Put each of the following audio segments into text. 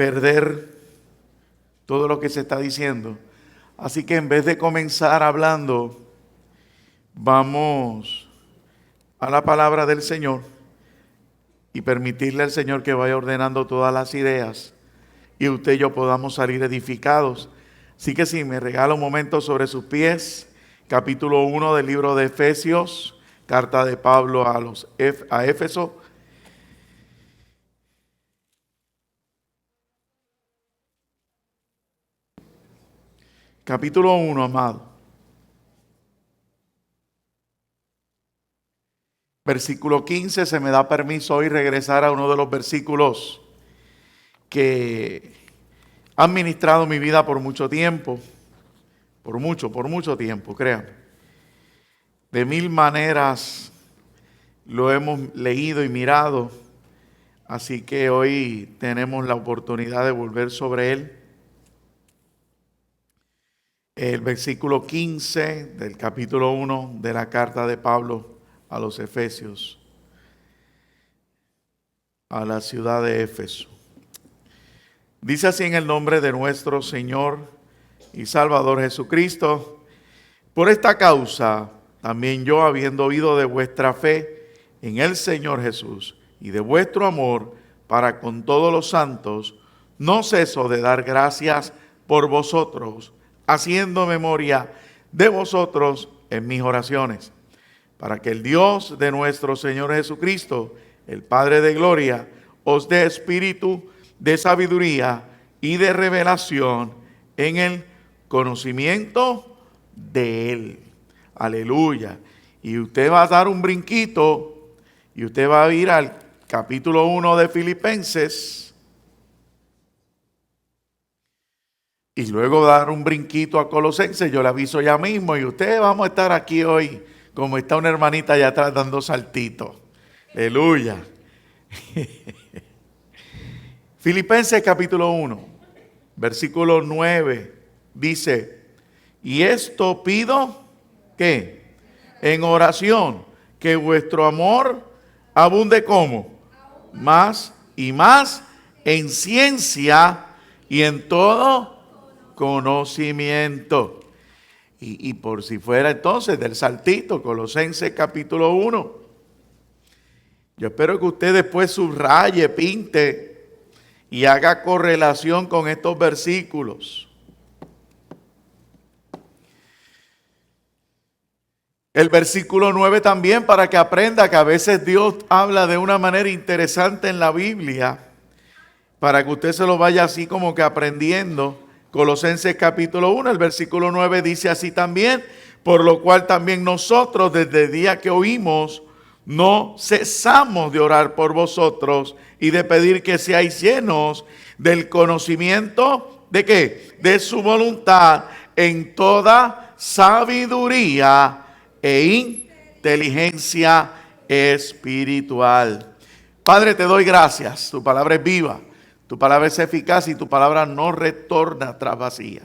perder todo lo que se está diciendo. Así que en vez de comenzar hablando, vamos a la palabra del Señor y permitirle al Señor que vaya ordenando todas las ideas y usted y yo podamos salir edificados. Así que si me regala un momento sobre sus pies, capítulo 1 del libro de Efesios, carta de Pablo a Éfeso. Capítulo 1, amado. Versículo 15, se me da permiso hoy regresar a uno de los versículos que han ministrado mi vida por mucho tiempo. Por mucho tiempo, créanme. De mil maneras lo hemos leído y mirado. Así que hoy tenemos la oportunidad de volver sobre él. El versículo 15 del capítulo 1 de la carta de Pablo a los Efesios, a la ciudad de Éfeso. Dice así: en el nombre de nuestro Señor y Salvador Jesucristo, por esta causa también yo, habiendo oído de vuestra fe en el Señor Jesús y de vuestro amor para con todos los santos, no ceso de dar gracias por vosotros, haciendo memoria de vosotros en mis oraciones, para que el Dios de nuestro Señor Jesucristo, el Padre de gloria, os dé espíritu de sabiduría y de revelación en el conocimiento de Él. Aleluya. Y usted va a dar un brinquito y usted va a ir al capítulo 1 de Filipenses y luego dar un brinquito a Colosenses. Yo le aviso ya mismo y ustedes vamos a estar aquí hoy como está una hermanita allá atrás dando saltitos. Aleluya. Filipenses capítulo 1, versículo 9, dice: y esto pido, ¿qué? En oración, que vuestro amor abunde como más y más en ciencia y en todo conocimiento. Y por si fuera entonces del saltito, Colosenses capítulo 1. Yo espero que usted después subraye, pinte y haga correlación con estos versículos. El versículo 9 también, para que aprenda que a veces Dios habla de una manera interesante en la Biblia, para que usted se lo vaya así como que aprendiendo. Colosenses capítulo 1, el versículo 9 dice así también: por lo cual también nosotros desde el día que oímos no cesamos de orar por vosotros y de pedir que seáis llenos del conocimiento ¿de qué? De su voluntad en toda sabiduría e inteligencia espiritual. Padre, te doy gracias. Tu palabra es viva, tu palabra es eficaz y tu palabra no retorna atrás vacía.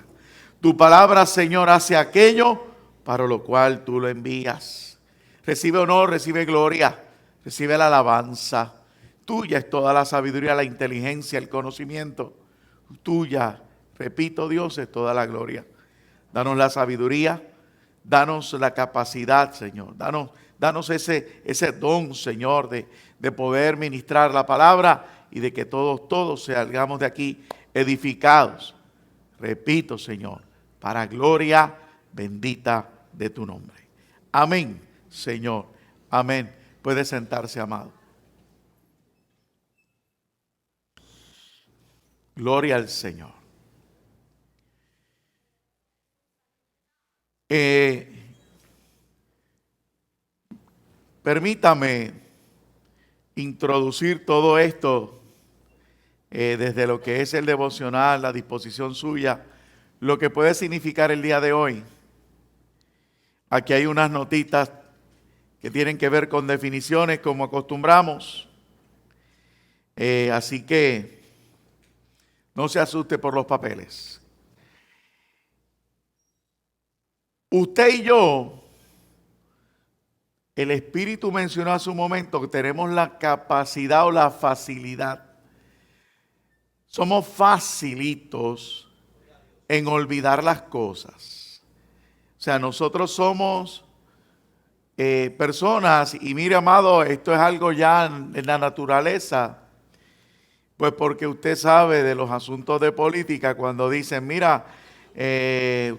Tu palabra, Señor, hace aquello para lo cual tú lo envías. Recibe honor, recibe gloria, recibe la alabanza. Tuya es toda la sabiduría, la inteligencia, el conocimiento. Tuya, repito, Dios, es toda la gloria. Danos la sabiduría, danos la capacidad, Señor. Danos ese don, Señor, de poder ministrar la palabra y de que todos salgamos de aquí edificados. Repito, Señor, para gloria bendita de tu nombre. Amén, Señor. Amén. Puede sentarse, amado. Gloria al Señor. Permítame introducir todo esto desde lo que es el devocional, la disposición suya, lo que puede significar el día de hoy. Aquí hay unas notitas que tienen que ver con definiciones como acostumbramos. Así que no se asuste por los papeles. Usted y yo, el Espíritu mencionó hace un momento que tenemos la capacidad o la facilidad somos facilitos en olvidar las cosas. O sea, nosotros somos personas, y mire, amado, esto es algo ya en la naturaleza, pues porque usted sabe de los asuntos de política, cuando dicen, mira,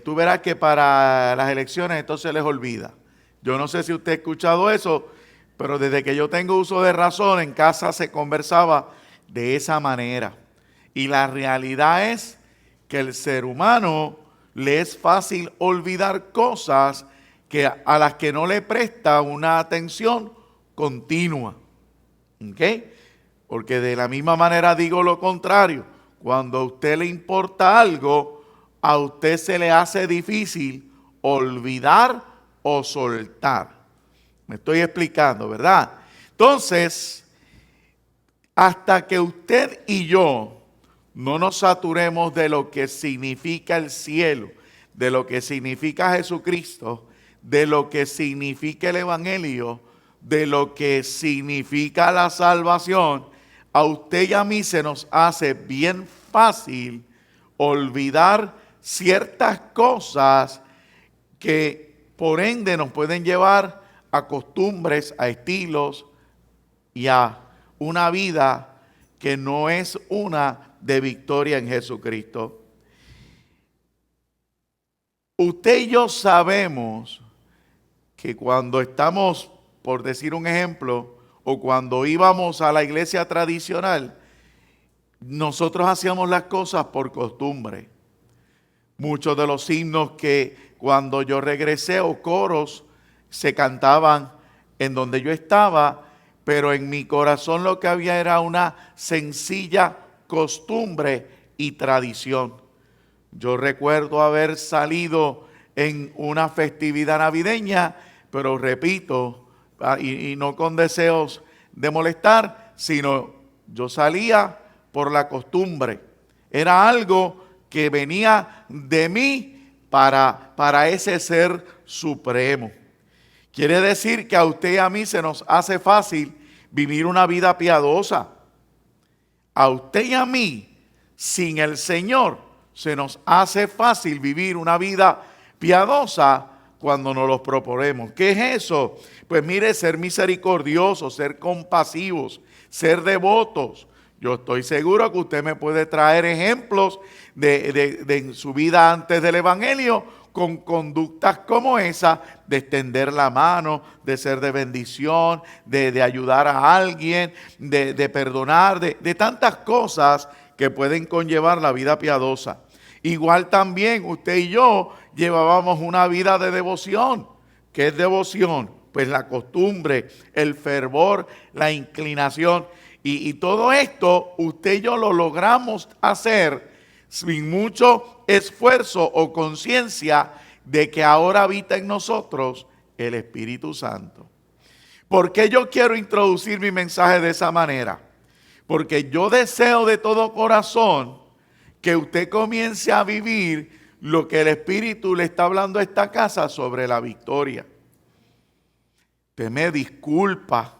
tú verás que para las elecciones entonces les olvida. Yo no sé si usted ha escuchado eso, pero desde que yo tengo uso de razón, en casa se conversaba de esa manera. Y la realidad es que el ser humano le es fácil olvidar cosas a las que no le presta una atención continua. ¿Ok? Porque de la misma manera digo lo contrario. Cuando a usted le importa algo, a usted se le hace difícil olvidar o soltar. Me estoy explicando, ¿verdad? Entonces, hasta que usted y yo no nos saturemos de lo que significa el cielo, de lo que significa Jesucristo, de lo que significa el Evangelio, de lo que significa la salvación, a usted y a mí se nos hace bien fácil olvidar ciertas cosas que por ende nos pueden llevar a costumbres, a estilos y a una vida que no es una de victoria en Jesucristo. Usted y yo sabemos que cuando estamos, por decir un ejemplo, o cuando íbamos a la iglesia tradicional, nosotros hacíamos las cosas por costumbre. Muchos de los himnos que cuando yo regresé o coros se cantaban en donde yo estaba, pero en mi corazón lo que había era una sencilla costumbre y tradición. Yo recuerdo haber salido en una festividad navideña, pero repito, y no con deseos de molestar, sino yo salía por la costumbre. Era algo que venía de mí para ese ser supremo. Quiere decir que a usted y a mí se nos hace fácil vivir una vida piadosa. A usted y a mí, sin el Señor, se nos hace fácil vivir una vida piadosa cuando nos lo proponemos. ¿Qué es eso? Pues mire, ser misericordiosos, ser compasivos, ser devotos. Yo estoy seguro que usted me puede traer ejemplos de su vida antes del Evangelio con conductas como esa, de extender la mano, de ser de bendición, de ayudar a alguien, de perdonar, de tantas cosas que pueden conllevar la vida piadosa. Igual también usted y yo llevábamos una vida de devoción. ¿Qué es devoción? Pues la costumbre, el fervor, la inclinación. Y todo esto usted y yo lo logramos hacer sin mucho esfuerzo o conciencia de que ahora habita en nosotros el Espíritu Santo. ¿Por qué yo quiero introducir mi mensaje de esa manera? Porque yo deseo de todo corazón que usted comience a vivir lo que el Espíritu le está hablando a esta casa sobre la victoria. Usted me disculpa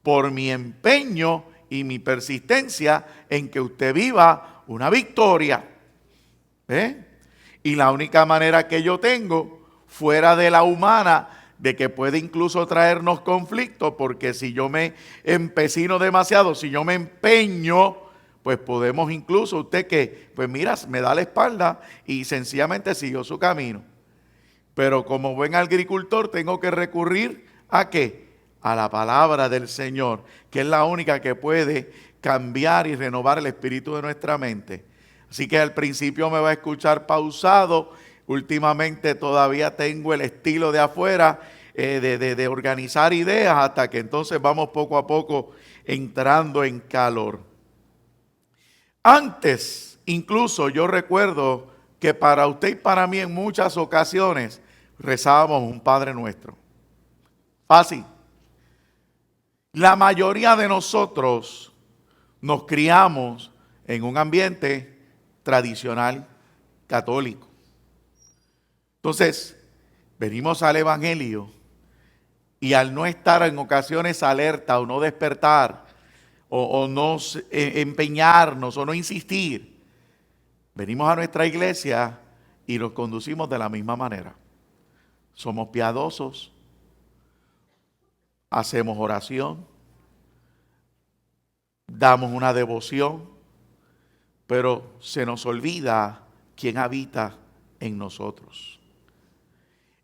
por mi empeño y mi persistencia en que usted viva una victoria. Y la única manera que yo tengo, fuera de la humana, de que puede incluso traernos conflictos, porque si yo me empecino demasiado, si yo me empeño, pues podemos incluso, usted que, pues mira, me da la espalda y sencillamente siguió su camino. Pero como buen agricultor tengo que recurrir ¿a qué? A la palabra del Señor, que es la única que puede cambiar y renovar el espíritu de nuestra mente. Así que al principio me va a escuchar pausado. Últimamente todavía tengo el estilo de afuera de organizar ideas, hasta que entonces vamos poco a poco entrando en calor. Antes, incluso yo recuerdo que para usted y para mí en muchas ocasiones rezábamos un Padre Nuestro. Fácil. La mayoría de nosotros nos criamos en un ambiente tradicional católico. Entonces, venimos al Evangelio y al no estar en ocasiones alerta o no despertar o no empeñarnos o no insistir. Venimos a nuestra iglesia y los conducimos de la misma manera. Somos piadosos, hacemos oración, damos una devoción, pero se nos olvida quién habita en nosotros.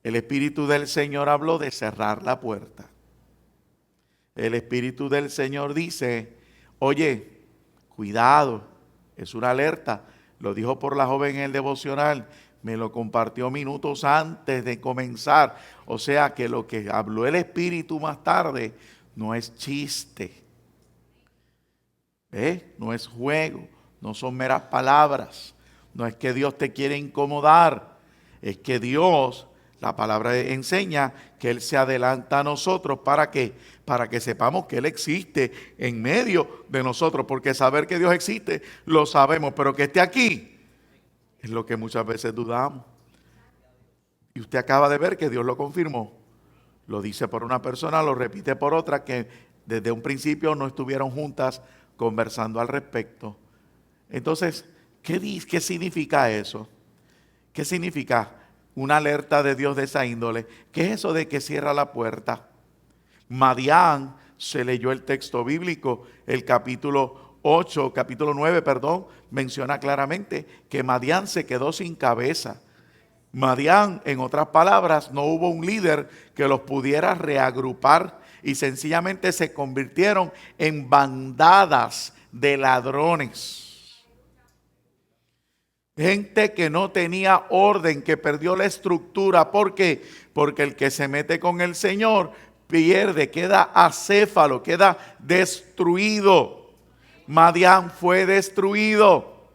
El Espíritu del Señor habló de cerrar la puerta. El Espíritu del Señor dice, oye, cuidado, es una alerta. Lo dijo por la joven en el devocional, me lo compartió minutos antes de comenzar. O sea que lo que habló el Espíritu más tarde no es chiste. No es juego, no son meras palabras. No es que Dios te quiere incomodar, es que Dios, la palabra enseña que Él se adelanta a nosotros para que sepamos que Él existe en medio de nosotros, porque saber que Dios existe lo sabemos, pero que esté aquí es lo que muchas veces dudamos. Y usted acaba de ver que Dios lo confirmó. Lo dice por una persona, lo repite por otra, que desde un principio no estuvieron juntas conversando al respecto. Entonces, ¿qué significa eso? ¿Qué significa una alerta de Dios de esa índole? ¿Qué es eso de que cierra la puerta? Madián, se leyó el texto bíblico, el capítulo 9, menciona claramente que Madián se quedó sin cabeza. Madián, en otras palabras, no hubo un líder que los pudiera reagrupar y sencillamente se convirtieron en bandadas de ladrones. Gente que no tenía orden, que perdió la estructura. ¿Por qué? Porque el que se mete con el Señor pierde, queda acéfalo, queda destruido. Madián fue destruido.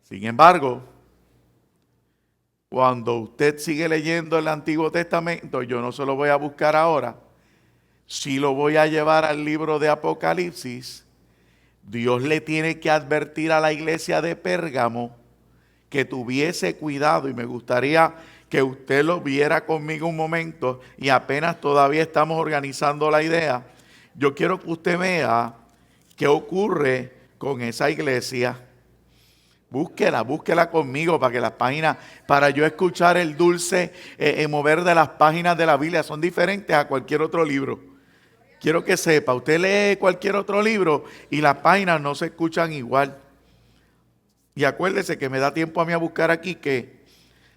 Sin embargo, cuando usted sigue leyendo el Antiguo Testamento, yo no se lo voy a buscar ahora, si lo voy a llevar al libro de Apocalipsis, Dios le tiene que advertir a la iglesia de Pérgamo que tuviese cuidado, y me gustaría que usted lo viera conmigo un momento, y apenas todavía estamos organizando la idea. Yo quiero que usted vea qué ocurre con esa iglesia. Búsquela conmigo para que las páginas, para yo escuchar el dulce mover de las páginas de la Biblia, son diferentes a cualquier otro libro. Quiero que sepa, usted lee cualquier otro libro y las páginas no se escuchan igual. Y acuérdese que me da tiempo a mí a buscar aquí, que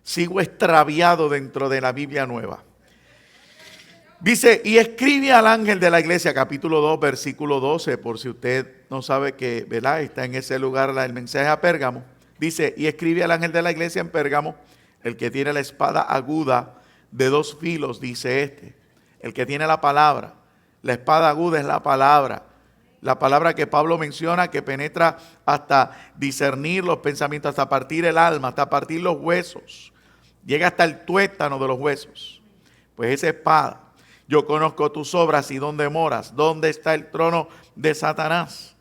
sigo extraviado dentro de la Biblia nueva. Dice, y escribe al ángel de la iglesia, capítulo 2, versículo 12, por si usted no sabe que, ¿verdad?, está en ese lugar el mensaje a Pérgamo. Dice, y escribe al ángel de la iglesia en Pérgamo, el que tiene la espada aguda de 2 filos, dice este, el que tiene la palabra. La espada aguda es la palabra que Pablo menciona, que penetra hasta discernir los pensamientos, hasta partir el alma, hasta partir los huesos. Llega hasta el tuétano de los huesos. Pues esa espada, yo conozco tus obras y dónde moras, dónde está el trono de Satanás.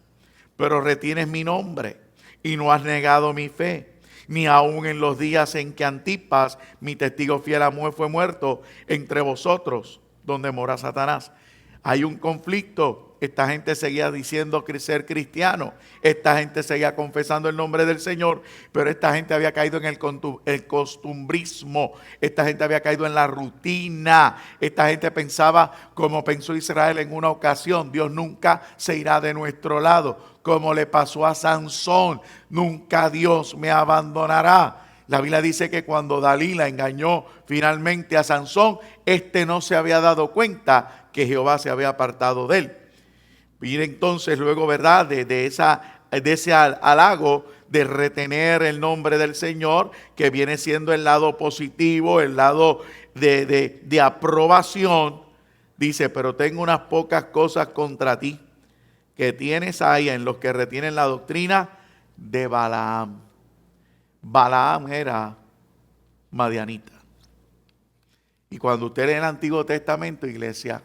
Pero retienes mi nombre y no has negado mi fe, ni aun en los días en que Antipas, mi testigo fiel fue muerto entre vosotros, donde mora Satanás. Hay un conflicto. Esta gente seguía diciendo ser cristiano. Esta gente seguía confesando el nombre del Señor. Pero esta gente había caído en el costumbrismo. Esta gente había caído en la rutina. Esta gente pensaba como pensó Israel en una ocasión: Dios nunca se irá de nuestro lado. Como le pasó a Sansón: nunca Dios me abandonará. La Biblia dice que cuando Dalila engañó finalmente a Sansón, este no se había dado cuenta que Jehová se había apartado de él. Y entonces luego, ¿verdad?, de ese halago de retener el nombre del Señor, que viene siendo el lado positivo, el lado de aprobación, dice, pero tengo unas pocas cosas contra ti, que tienes ahí en los que retienen la doctrina de Balaam. Balaam era madianita. Y cuando usted lee el Antiguo Testamento, iglesia,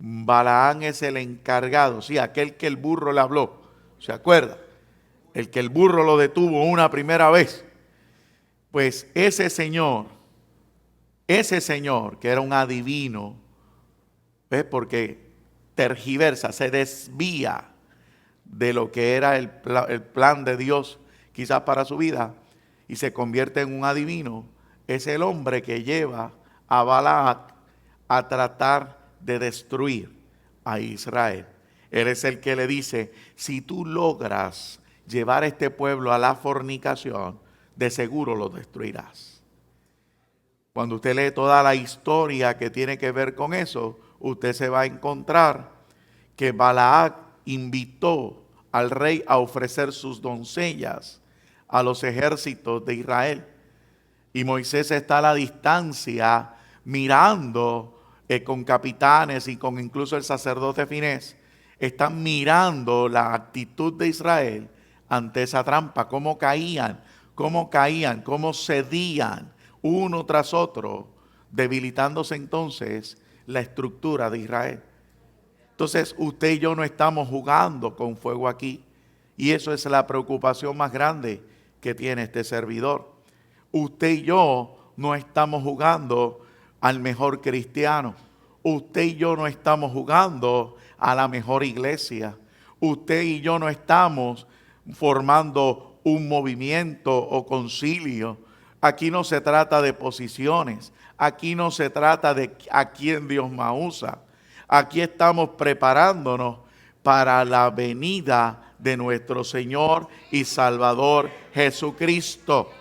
Balaam es el encargado, sí, aquel que el burro le habló, ¿se acuerda? El que el burro lo detuvo una primera vez. Pues ese señor, que era un adivino, ¿ves? Porque tergiversa, se desvía de lo que era el plan de Dios quizás para su vida y se convierte en un adivino, es el hombre que lleva a Balac a tratar de destruir a Israel. Él es el que le dice, si tú logras llevar a este pueblo a la fornicación, de seguro lo destruirás. Cuando usted lee toda la historia que tiene que ver con eso, usted se va a encontrar que Balac invitó al rey a ofrecer sus doncellas a los ejércitos de Israel. Y Moisés está a la distancia mirando con capitanes y con incluso el sacerdote Finés. Están mirando la actitud de Israel ante esa trampa, cómo caían, cómo cedían uno tras otro, debilitándose entonces la estructura de Israel. Entonces usted y yo no estamos jugando con fuego aquí. Y eso es la preocupación más grande que tiene este servidor. Usted y yo no estamos jugando al mejor cristiano. Usted y yo no estamos jugando a la mejor iglesia. Usted y yo no estamos formando un movimiento o concilio. Aquí no se trata de posiciones. Aquí no se trata de a quién Dios más usa. Aquí estamos preparándonos para la venida de nuestro Señor y Salvador Jesucristo.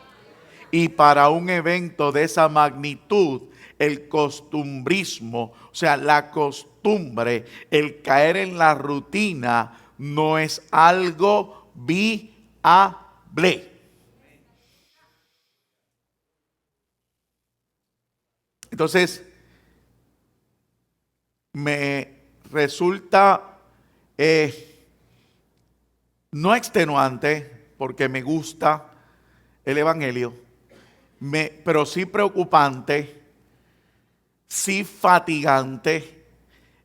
Y para un evento de esa magnitud, el costumbrismo, o sea, la costumbre, el caer en la rutina, no es algo viable. Entonces, me resulta no extenuante, porque me gusta el Evangelio, pero sí preocupante, sí fatigante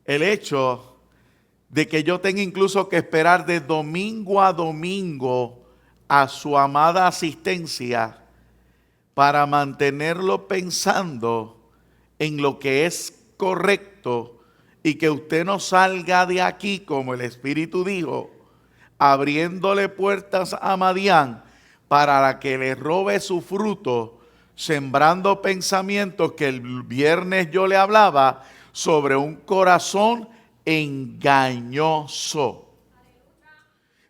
el hecho de que yo tenga incluso que esperar de domingo a domingo a su amada asistencia para mantenerlo pensando en lo que es correcto y que usted no salga de aquí, como el Espíritu dijo, abriéndole puertas a Madián para que le robe su fruto, sembrando pensamientos que el viernes yo le hablaba sobre un corazón engañoso.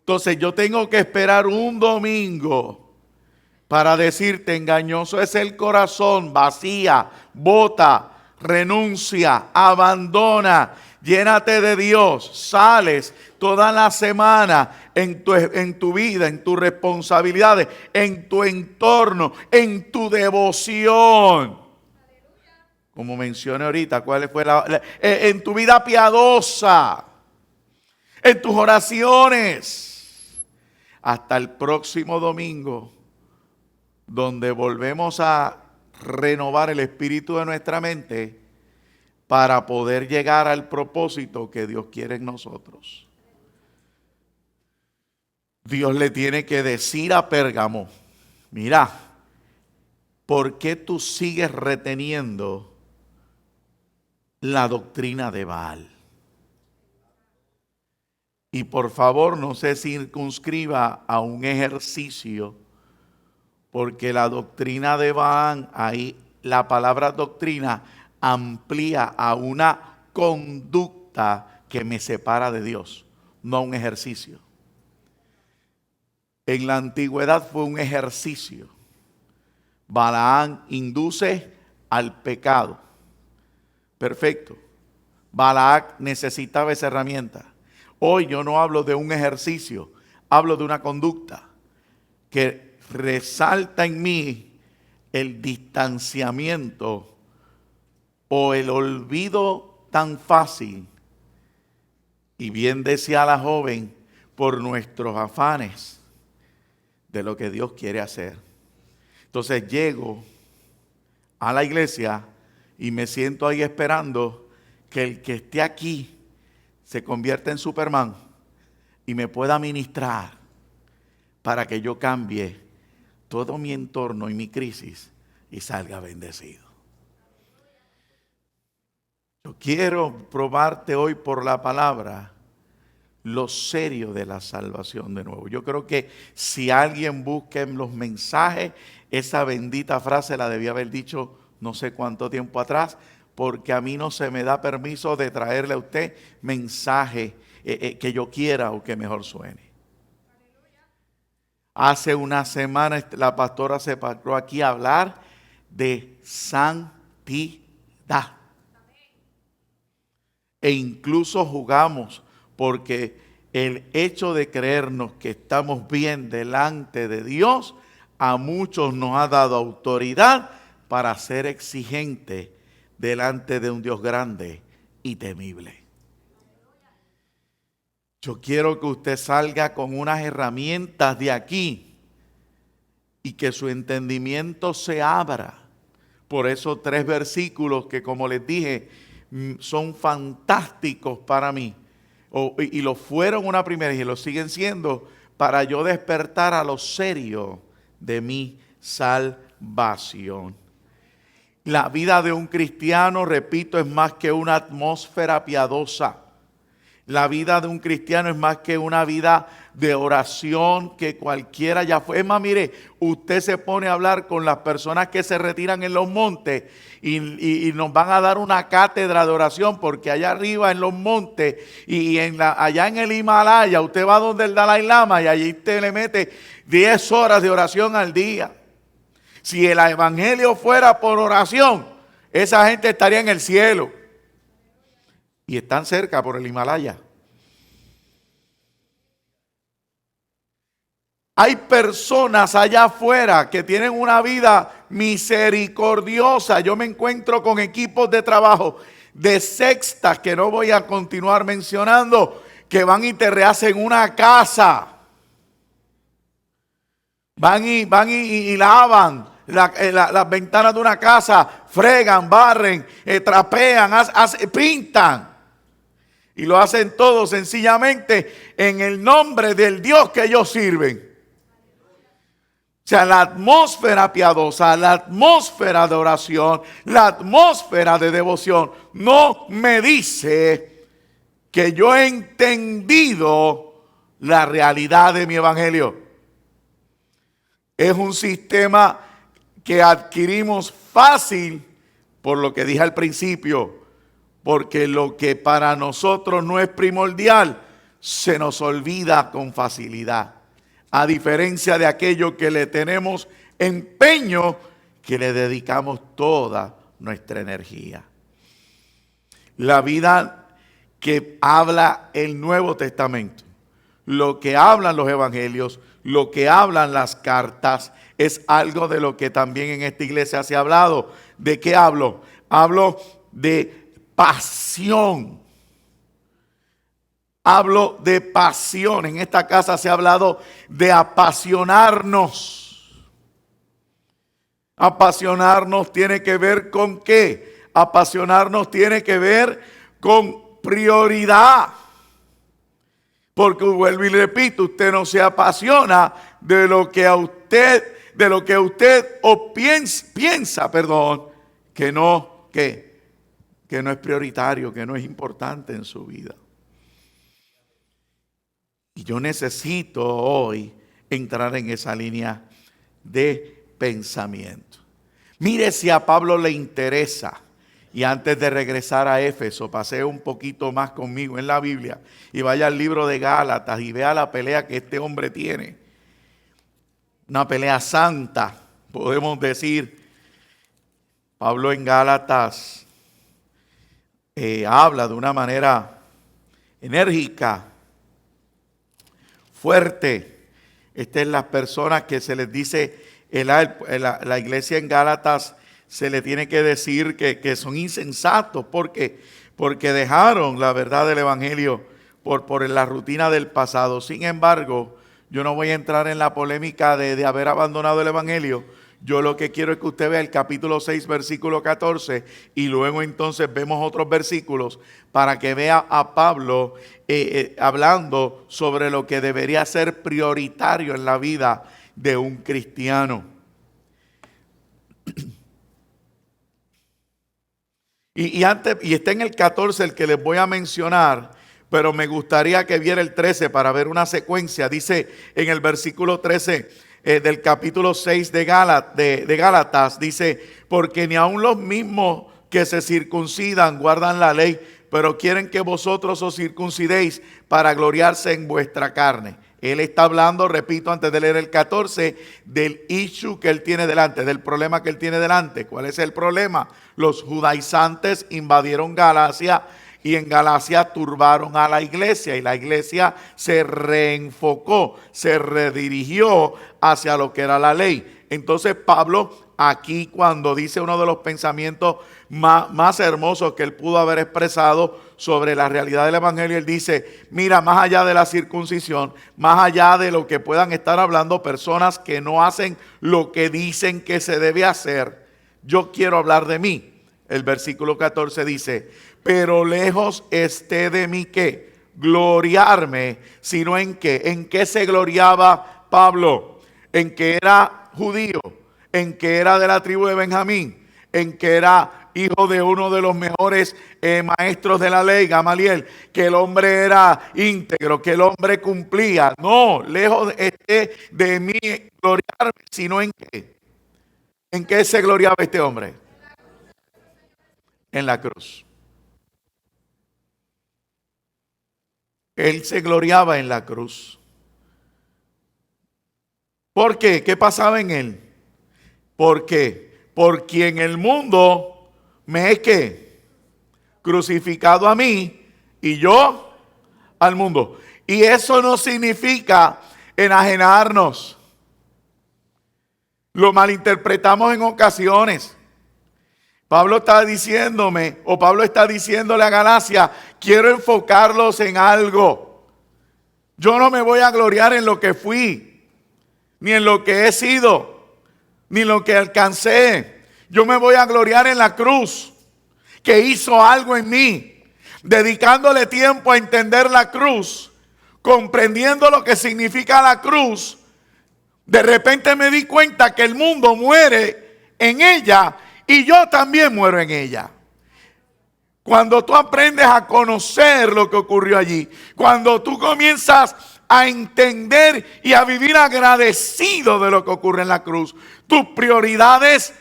Entonces yo tengo que esperar un domingo para decirte, engañoso es el corazón, vacía, bota, renuncia, abandona, llénate de Dios, sales toda la semana en tu vida, en tus responsabilidades, en tu entorno, en tu devoción. Como mencioné ahorita, ¿cuál fue en tu vida piadosa, en tus oraciones, hasta el próximo domingo, donde volvemos a renovar el espíritu de nuestra mente para poder llegar al propósito que Dios quiere en nosotros. Dios le tiene que decir a Pérgamo, mira, ¿por qué tú sigues reteniendo la doctrina de Baal? Y por favor no se circunscriba a un ejercicio, porque la doctrina de Baal, ahí la palabra doctrina amplía a una conducta que me separa de Dios, no a un ejercicio. En la antigüedad fue un ejercicio. Balaam induce al pecado. Perfecto. Balac necesitaba esa herramienta. Hoy yo no hablo de un ejercicio, hablo de una conducta que resalta en mí el distanciamiento o el olvido tan fácil. Y bien decía la joven, por nuestros afanes de lo que Dios quiere hacer. Entonces llego a la iglesia y me siento ahí esperando que el que esté aquí se convierta en Superman y me pueda ministrar para que yo cambie todo mi entorno y mi crisis y salga bendecido. Yo quiero probarte hoy por la palabra lo serio de la salvación de nuevo. Yo creo que si alguien busca en los mensajes, esa bendita frase la debía haber dicho no sé cuánto tiempo atrás, porque a mí no se me da permiso de traerle a usted mensaje que yo quiera o que mejor suene. Hace una semana la pastora se paró aquí a hablar de santidad. E incluso jugamos porque el hecho de creernos que estamos bien delante de Dios, a muchos nos ha dado autoridad para ser exigentes delante de un Dios grande y temible. Yo quiero que usted salga con unas herramientas de aquí y que su entendimiento se abra. Por eso 3 versículos que, como les dije, son fantásticos para mí. Y lo fueron una primera y lo siguen siendo para yo despertar a lo serio de mi salvación. La vida de un cristiano, repito, es más que una atmósfera piadosa. La vida de un cristiano es más que una vida de oración que cualquiera ya fue. Es más, mire, usted se pone a hablar con las personas que se retiran en los montes y nos van a dar una cátedra de oración, porque allá arriba en los montes y allá en el Himalaya, usted va donde el Dalai Lama y allí usted le mete 10 horas de oración al día. Si el evangelio fuera por oración, esa gente estaría en el cielo. Y están cerca por el Himalaya. Hay personas allá afuera que tienen una vida misericordiosa. Yo me encuentro con equipos de trabajo de sextas que no voy a continuar mencionando, que van y te rehacen una casa. Van y lavan las ventanas de una casa, fregan, barren, trapean, pintan. Y lo hacen todo sencillamente en el nombre del Dios que ellos sirven. O sea, la atmósfera piadosa, la atmósfera de oración, la atmósfera de devoción no me dice que yo he entendido la realidad de mi evangelio. Es un sistema que adquirimos fácil por lo que dije al principio. Porque lo que para nosotros no es primordial, se nos olvida con facilidad. A diferencia de aquello que le tenemos empeño, que le dedicamos toda nuestra energía. La vida que habla el Nuevo Testamento, lo que hablan los evangelios, lo que hablan las cartas, es algo de lo que también en esta iglesia se ha hablado. ¿De qué hablo? Hablo de pasión. Hablo de pasión. En esta casa se ha hablado de apasionarnos. Apasionarnos tiene que ver con ¿qué? Apasionarnos tiene que ver con prioridad. Porque vuelvo y repito, usted no se apasiona de lo que usted piensa, que no es prioritario, que no es importante en su vida. Y yo necesito hoy entrar en esa línea de pensamiento. Mire si a Pablo le interesa. Y antes de regresar a Éfeso, pasé un poquito más conmigo en la Biblia y vaya al libro de Gálatas y vea la pelea que este hombre tiene. Una pelea santa, podemos decir. Pablo en Gálatas habla de una manera enérgica, fuerte. Estas es las personas que se les dice, la iglesia en Gálatas se le tiene que decir que son insensatos. ¿Por qué? Porque dejaron la verdad del evangelio por la rutina del pasado. Sin embargo, yo no voy a entrar en la polémica de haber abandonado el evangelio. Yo lo que quiero es que usted vea el capítulo 6, versículo 14, y luego entonces vemos otros versículos para que vea a Pablo hablando sobre lo que debería ser prioritario en la vida de un cristiano. Y está en el 14 el que les voy a mencionar, pero me gustaría que viera el 13 para ver una secuencia. Dice en el versículo 13 del capítulo 6 de Gálatas, dice, porque ni aun los mismos que se circuncidan guardan la ley, pero quieren que vosotros os circuncidéis para gloriarse en vuestra carne. Él está hablando, repito, antes de leer el 14, del issue que él tiene delante, del problema que él tiene delante. ¿Cuál es el problema? Los judaizantes invadieron Galacia y en Galacia turbaron a la iglesia y la iglesia se reenfocó, se redirigió hacia lo que era la ley. Entonces Pablo aquí, cuando dice uno de los pensamientos más hermosos que él pudo haber expresado sobre la realidad del evangelio, él dice, mira, más allá de la circuncisión, más allá de lo que puedan estar hablando personas que no hacen lo que dicen que se debe hacer, yo quiero hablar de mí. El versículo 14 dice, pero lejos esté de mí ¿qué? Gloriarme, sino en qué. ¿En qué se gloriaba Pablo? En que era judío, en que era de la tribu de Benjamín, en que era hijo de uno de los mejores maestros de la ley, Gamaliel, que el hombre era íntegro, que el hombre cumplía. No, lejos esté de mí gloriarme, sino en qué. ¿En qué se gloriaba este hombre? En la cruz. Él se gloriaba en la cruz. ¿Por qué? ¿Qué pasaba en él? ¿Por qué? Porque en el mundo me es que crucificado a mí y yo al mundo. Y eso no significa enajenarnos. Lo malinterpretamos en ocasiones. Pablo está diciéndome, o Pablo está diciéndole a Galacia, quiero enfocarlos en algo. Yo no me voy a gloriar en lo que fui, ni en lo que he sido, ni en lo que alcancé. Yo me voy a gloriar en la cruz, que hizo algo en mí, dedicándole tiempo a entender la cruz, comprendiendo lo que significa la cruz. De repente me di cuenta que el mundo muere en ella y yo también muero en ella. Cuando tú aprendes a conocer lo que ocurrió allí, cuando tú comienzas a entender y a vivir agradecido de lo que ocurre en la cruz, tus prioridades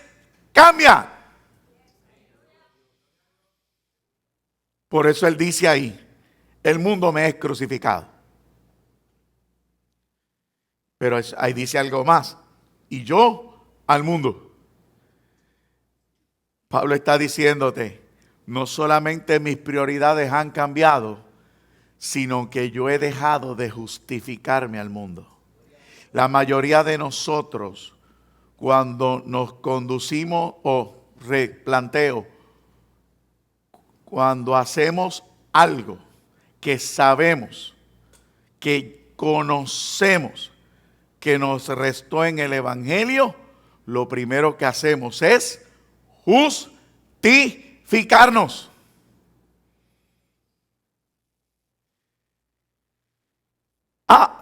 cambian. Por eso él dice ahí, el mundo me es crucificado. Pero ahí dice algo más, y yo al mundo. Pablo está diciéndote, no solamente mis prioridades han cambiado, sino que yo he dejado de justificarme al mundo. La mayoría de nosotros, cuando nos conducimos, o replanteo, cuando hacemos algo que sabemos, que conocemos, que nos restó en el evangelio, lo primero que hacemos es justificarnos.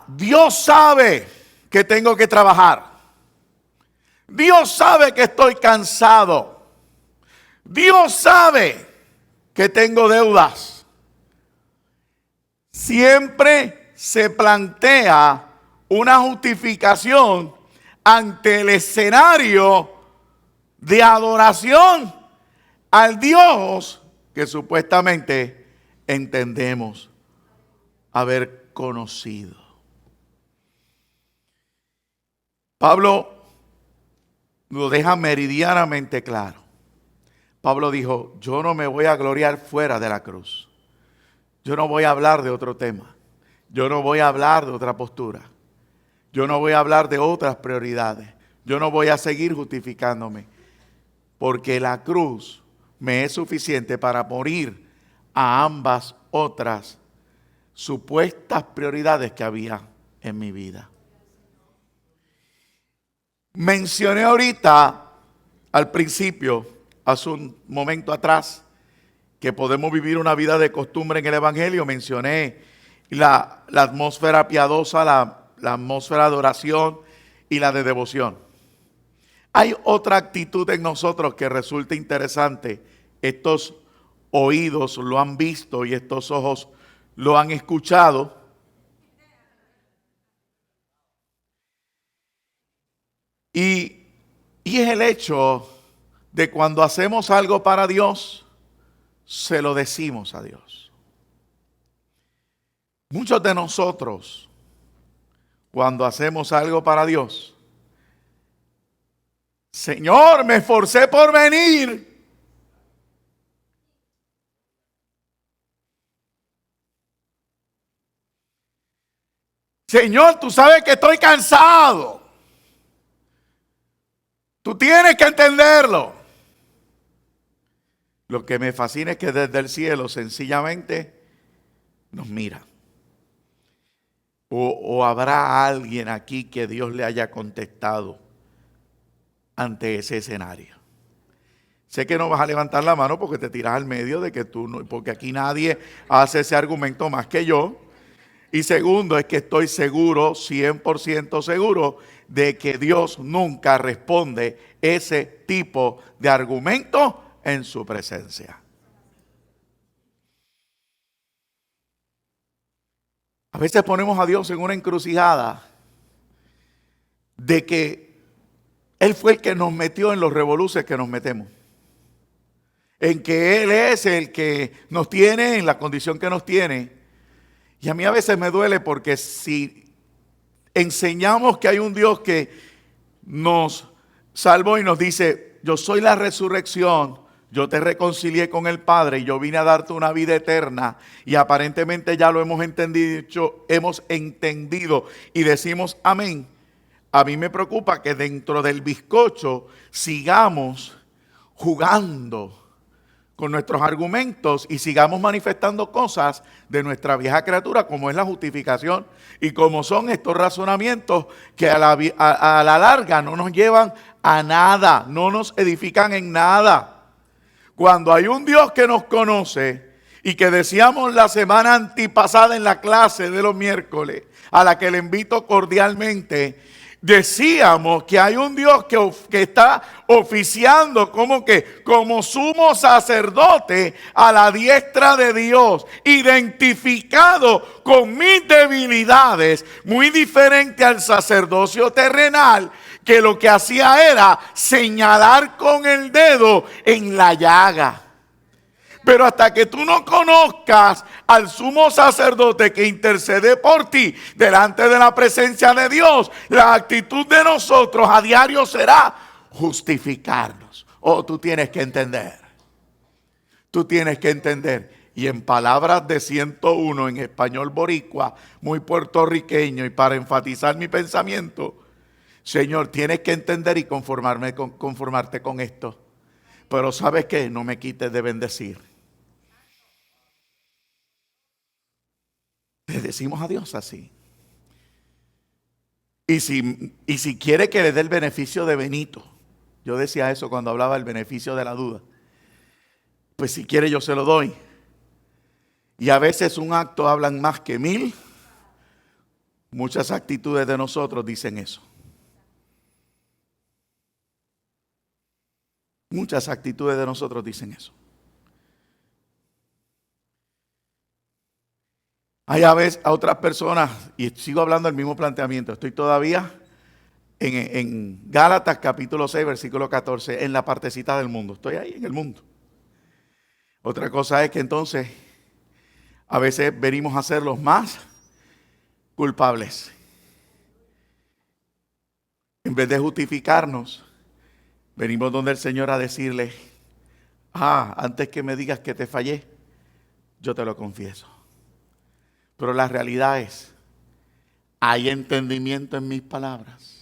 Dios sabe que tengo que trabajar. Dios sabe que estoy cansado. Dios sabe que tengo deudas. Siempre se plantea una justificación ante el escenario de adoración al Dios que supuestamente entendemos haber conocido. Pablo lo deja meridianamente claro. Pablo dijo, yo no me voy a gloriar fuera de la cruz. Yo no voy a hablar de otro tema. Yo no voy a hablar de otra postura. Yo no voy a hablar de otras prioridades. Yo no voy a seguir justificándome. Porque la cruz me es suficiente para morir a ambas otras supuestas prioridades que había en mi vida. Mencioné ahorita, al principio, hace un momento atrás, que podemos vivir una vida de costumbre en el evangelio. Mencioné la atmósfera piadosa, la atmósfera de oración y la de devoción. Hay otra actitud en nosotros que resulta interesante estos oídos lo han visto y estos ojos lo han escuchado. Y es el hecho de cuando hacemos algo para Dios, se lo decimos a Dios. Muchos de nosotros, cuando hacemos algo para Dios, Señor, me esforcé por venir. Señor, tú sabes que estoy cansado. Tú tienes que entenderlo. Lo que me fascina es que desde el cielo sencillamente nos mira. O habrá alguien aquí que Dios le haya contestado ante ese escenario. Sé que no vas a levantar la mano porque te tiras al medio de que tú no, porque aquí nadie hace ese argumento más que yo. Y segundo, es que estoy seguro, 100% seguro, de que Dios nunca responde ese tipo de argumento en su presencia. A veces ponemos a Dios en una encrucijada de que Él fue el que nos metió en los revoluces que nos metemos. En que Él es el que nos tiene en la condición que nos tiene. Y a mí a veces me duele porque si enseñamos que hay un Dios que nos salvó y nos dice, yo soy la resurrección, yo te reconcilié con el Padre y yo vine a darte una vida eterna, y aparentemente ya lo hemos entendido y decimos amén. A mí me preocupa que dentro del bizcocho sigamos jugando con nuestros argumentos y sigamos manifestando cosas de nuestra vieja criatura, como es la justificación y como son estos razonamientos que a la larga no nos llevan a nada, no nos edifican en nada. Cuando hay un Dios que nos conoce y que decíamos la semana antipasada en la clase de los miércoles, a la que le invito cordialmente, decíamos que hay un Dios que está oficiando como sumo sacerdote a la diestra de Dios, identificado con mis debilidades, muy diferente al sacerdocio terrenal, que lo que hacía era señalar con el dedo en la llaga. Pero hasta que tú no conozcas al sumo sacerdote que intercede por ti delante de la presencia de Dios, la actitud de nosotros a diario será justificarnos. Oh, tú tienes que entender. Tú tienes que entender. Y en palabras de 101 en español boricua, muy puertorriqueño, y para enfatizar mi pensamiento, Señor, tienes que entender y conformarte con esto. Pero ¿sabes qué? No me quites de bendecir. Le decimos a Dios así. Y si quiere que le dé el beneficio de Benito, yo decía eso cuando hablaba del beneficio de la duda, pues si quiere yo se lo doy. Y a veces un acto hablan más que 1000. Muchas actitudes de nosotros dicen eso. Muchas actitudes de nosotros dicen eso. Hay a veces a otras personas, y sigo hablando del mismo planteamiento, estoy todavía en Gálatas capítulo 6, versículo 14, en la partecita del mundo. Estoy ahí en el mundo. Otra cosa es que entonces a veces venimos a ser los más culpables. En vez de justificarnos, venimos donde el Señor a decirle, antes que me digas que te fallé, yo te lo confieso. Pero la realidad es, ¿hay entendimiento en mis palabras?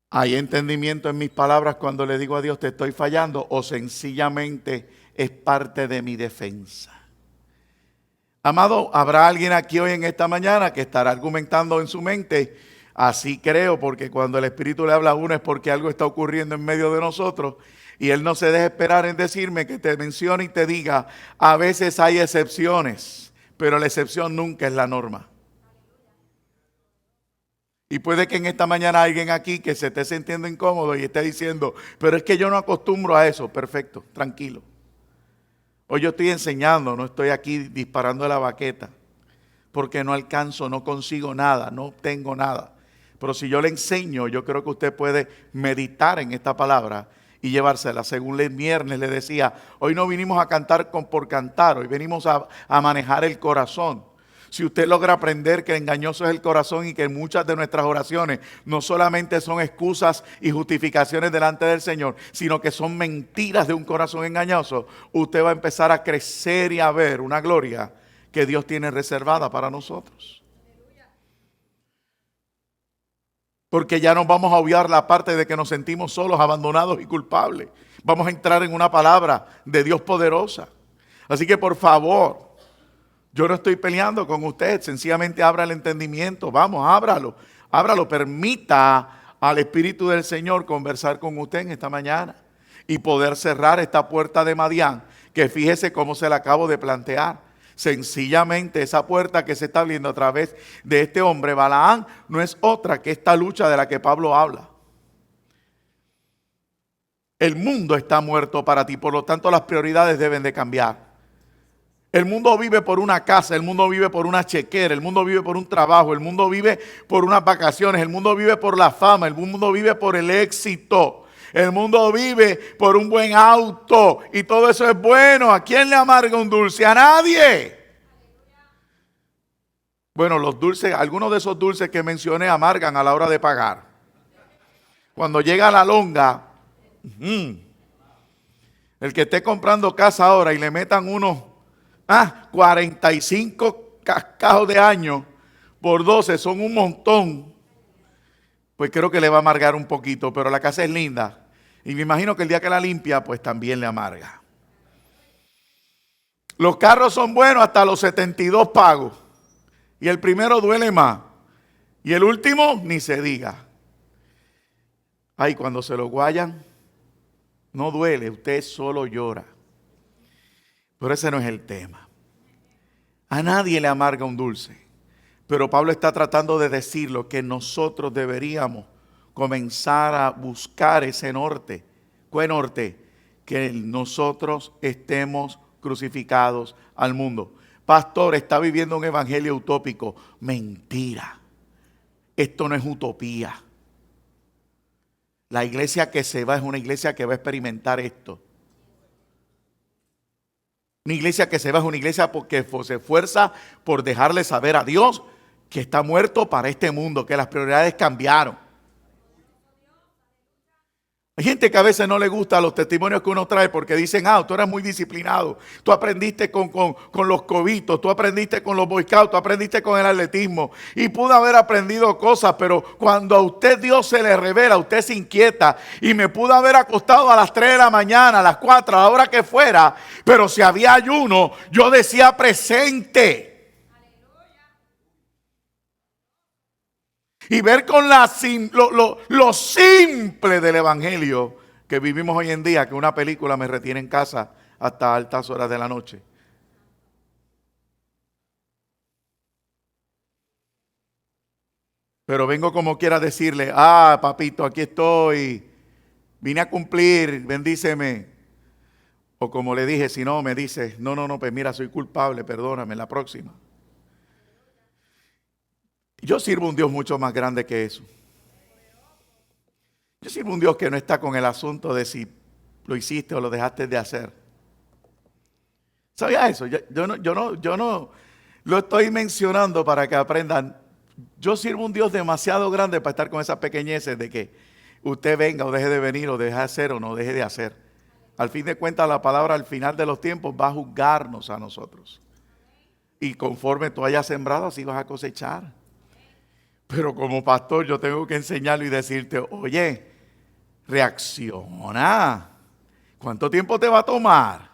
¿Hay entendimiento en mis palabras cuando le digo a Dios te estoy fallando, o sencillamente es parte de mi defensa? Amado, ¿habrá alguien aquí hoy en esta mañana que estará argumentando en su mente? Así creo, porque cuando el Espíritu le habla a uno es porque algo está ocurriendo en medio de nosotros. Y Él no se deja esperar en decirme que te mencione y te diga, a veces hay excepciones, pero la excepción nunca es la norma. Y puede que en esta mañana alguien aquí que se esté sintiendo incómodo y esté diciendo, pero es que yo no acostumbro a eso. Perfecto, tranquilo. Hoy yo estoy enseñando, no estoy aquí disparando la baqueta, porque no alcanzo, no consigo nada, no obtengo nada. Pero si yo le enseño, yo creo que usted puede meditar en esta palabra y llevársela. Según el viernes le decía, hoy no vinimos a cantar por cantar, hoy venimos a manejar el corazón. Si usted logra aprender que engañoso es el corazón y que muchas de nuestras oraciones no solamente son excusas y justificaciones delante del Señor, sino que son mentiras de un corazón engañoso, usted va a empezar a crecer y a ver una gloria que Dios tiene reservada para nosotros. Porque ya nos vamos a obviar la parte de que nos sentimos solos, abandonados y culpables. Vamos a entrar en una palabra de Dios poderosa. Así que por favor, yo no estoy peleando con usted, sencillamente abra el entendimiento. Vamos, ábralo, permita al Espíritu del Señor conversar con usted en esta mañana y poder cerrar esta puerta de Madián, que fíjese cómo se la acabo de plantear. Sencillamente esa puerta que se está abriendo a través de este hombre Balaán no es otra que esta lucha de la que Pablo habla. El mundo está muerto para ti, por lo tanto las prioridades deben de cambiar. El mundo vive por una casa, el mundo vive por una chequera, el mundo vive por un trabajo, el mundo vive por unas vacaciones, el mundo vive por la fama, el mundo vive por el éxito. El mundo vive por un buen auto y todo eso es bueno. ¿A quién le amarga un dulce? A nadie. Bueno, los dulces, algunos de esos dulces que mencioné amargan a la hora de pagar. Cuando llega la longa, el que esté comprando casa ahora y le metan unos 45 cascajos de años por 12 son un montón, pues creo que le va a amargar un poquito, pero la casa es linda. Y me imagino que el día que la limpia, pues también le amarga. Los carros son buenos hasta los 72 pagos. Y el primero duele más. Y el último, ni se diga. Ay, cuando se lo guayan, no duele, usted solo llora. Pero ese no es el tema. A nadie le amarga un dulce. Pero Pablo está tratando de decirlo, que nosotros deberíamos comenzar a buscar ese norte. ¿Cuál norte? Que nosotros estemos crucificados al mundo. Pastor, está viviendo un evangelio utópico. Mentira. Esto no es utopía. La iglesia que se va es una iglesia que va a experimentar esto. Una iglesia que se va es una iglesia porque se esfuerza por dejarle saber a Dios que está muerto para este mundo, que las prioridades cambiaron. Hay gente que a veces no le gusta los testimonios que uno trae porque dicen, tú eres muy disciplinado, tú aprendiste con los cobitos, tú aprendiste con los boy scouts, tú aprendiste con el atletismo y pudo haber aprendido cosas, pero cuando a usted Dios se le revela, usted se inquieta y me pudo haber acostado a las 3 de la mañana, a las 4, a la hora que fuera, pero si había ayuno, yo decía presente. Y ver con lo simple del evangelio que vivimos hoy en día, que una película me retiene en casa hasta altas horas de la noche. Pero vengo como quiera decirle, papito, aquí estoy, vine a cumplir, bendíceme. O como le dije, si no, me dice, no, pues mira, soy culpable, perdóname, la próxima. Yo sirvo a un Dios mucho más grande que eso. Yo sirvo a un Dios que no está con el asunto de si lo hiciste o lo dejaste de hacer. ¿Sabía eso? Yo no lo estoy mencionando para que aprendan. Yo sirvo a un Dios demasiado grande para estar con esas pequeñeces de que usted venga o deje de venir o deje de hacer o no deje de hacer. Al fin de cuentas, la palabra al final de los tiempos va a juzgarnos a nosotros. Y conforme tú hayas sembrado, así vas a cosechar. Pero como pastor yo tengo que enseñarlo y decirte, oye, reacciona. ¿Cuánto tiempo te va a tomar?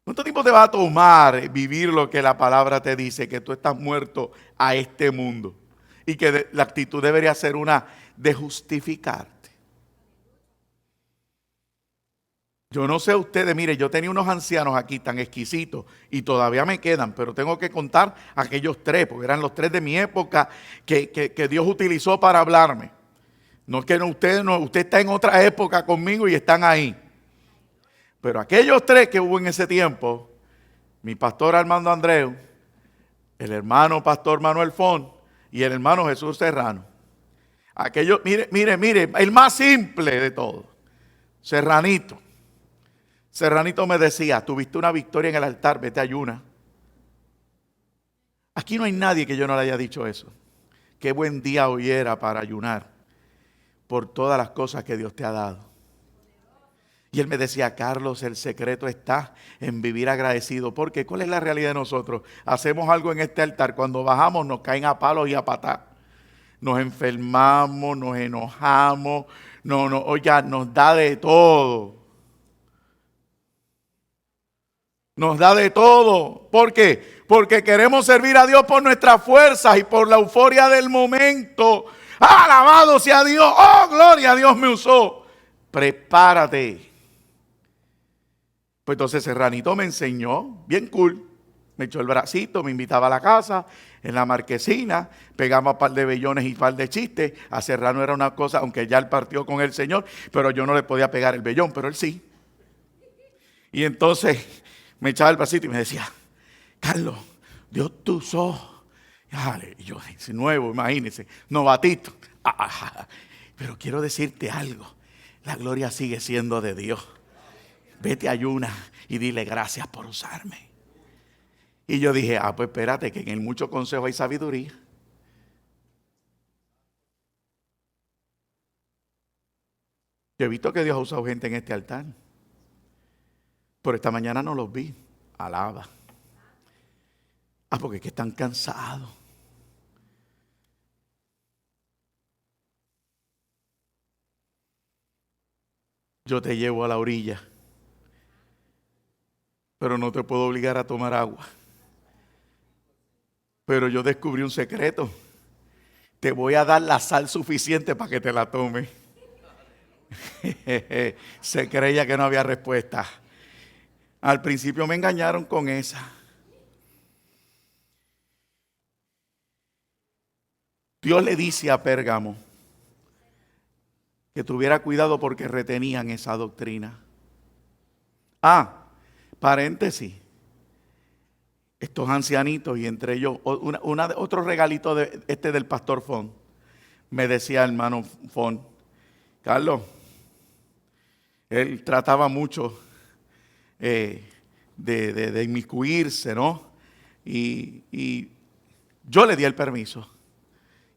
¿Cuánto tiempo te va a tomar vivir lo que la palabra te dice? Que tú estás muerto a este mundo. Y que la actitud debería ser una de justificarte. Yo no sé ustedes, mire, yo tenía unos ancianos aquí tan exquisitos y todavía me quedan, pero tengo que contar aquellos tres, porque eran los tres de mi época que Dios utilizó para hablarme. No es que usted está en otra época conmigo y están ahí. Pero aquellos tres que hubo en ese tiempo, mi pastor Armando Andreu, el hermano pastor Manuel Font y el hermano Jesús Serrano. Aquellos, mire, el más simple de todos, Serranito. Serranito me decía, tuviste una victoria en el altar, vete a ayuna. Aquí no hay nadie que yo no le haya dicho eso. Qué buen día hoy era para ayunar por todas las cosas que Dios te ha dado. Y él me decía, Carlos, el secreto está en vivir agradecido. Porque ¿cuál es la realidad de nosotros? Hacemos algo en este altar, cuando bajamos nos caen a palos y a patá. Nos enfermamos, nos enojamos, oiga, nos da de todo. Nos da de todo. ¿Por qué? Porque queremos servir a Dios por nuestras fuerzas y por la euforia del momento. ¡Alabado sea Dios! ¡Oh, gloria a Dios me usó! Prepárate. Pues entonces Serranito me enseñó, bien cool. Me echó el bracito, me invitaba a la casa, en la marquesina, pegamos un par de bellones y un par de chistes. A Serrano era una cosa, aunque ya él partió con el Señor, pero yo no le podía pegar el vellón, pero él sí. Y entonces me echaba el bracito y me decía, Carlos, Dios te usó. Y yo, nuevo, imagínense, novatito. Pero quiero decirte algo, la gloria sigue siendo de Dios. Vete a ayuna y dile gracias por usarme. Y yo dije, pues espérate, que en el mucho consejo hay sabiduría. Yo he visto que Dios ha usado gente en este altar. Pero esta mañana no los vi. Alaba. Porque es que están cansados. Yo te llevo a la orilla, pero no te puedo obligar a tomar agua. Pero yo descubrí un secreto. Te voy a dar la sal suficiente para que te la tomes. Se creía que no había respuesta. Al principio me engañaron con esa. Dios le dice a Pérgamo que tuviera cuidado porque retenían esa doctrina. Paréntesis. Estos ancianitos, y entre ellos otro regalito del pastor Font, me decía el hermano Font, Carlos, él trataba mucho de inmiscuirse, ¿no? Y yo le di el permiso.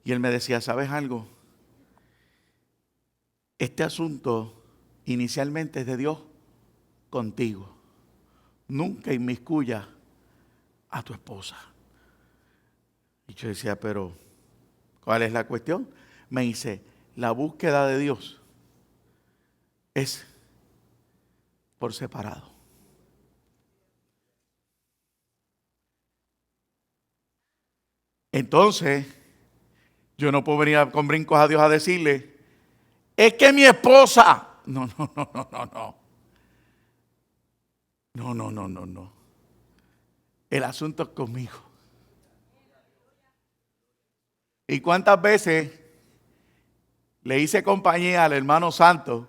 Y él me decía, ¿sabes algo? Este asunto inicialmente es de Dios contigo. Nunca inmiscuya a tu esposa. Y yo decía, pero ¿cuál es la cuestión? Me dice, la búsqueda de Dios es por separado. Entonces, yo no puedo venir con brincos a Dios a decirle, es que mi esposa. No. No. El asunto es conmigo. ¿Y cuántas veces le hice compañía al hermano Santo,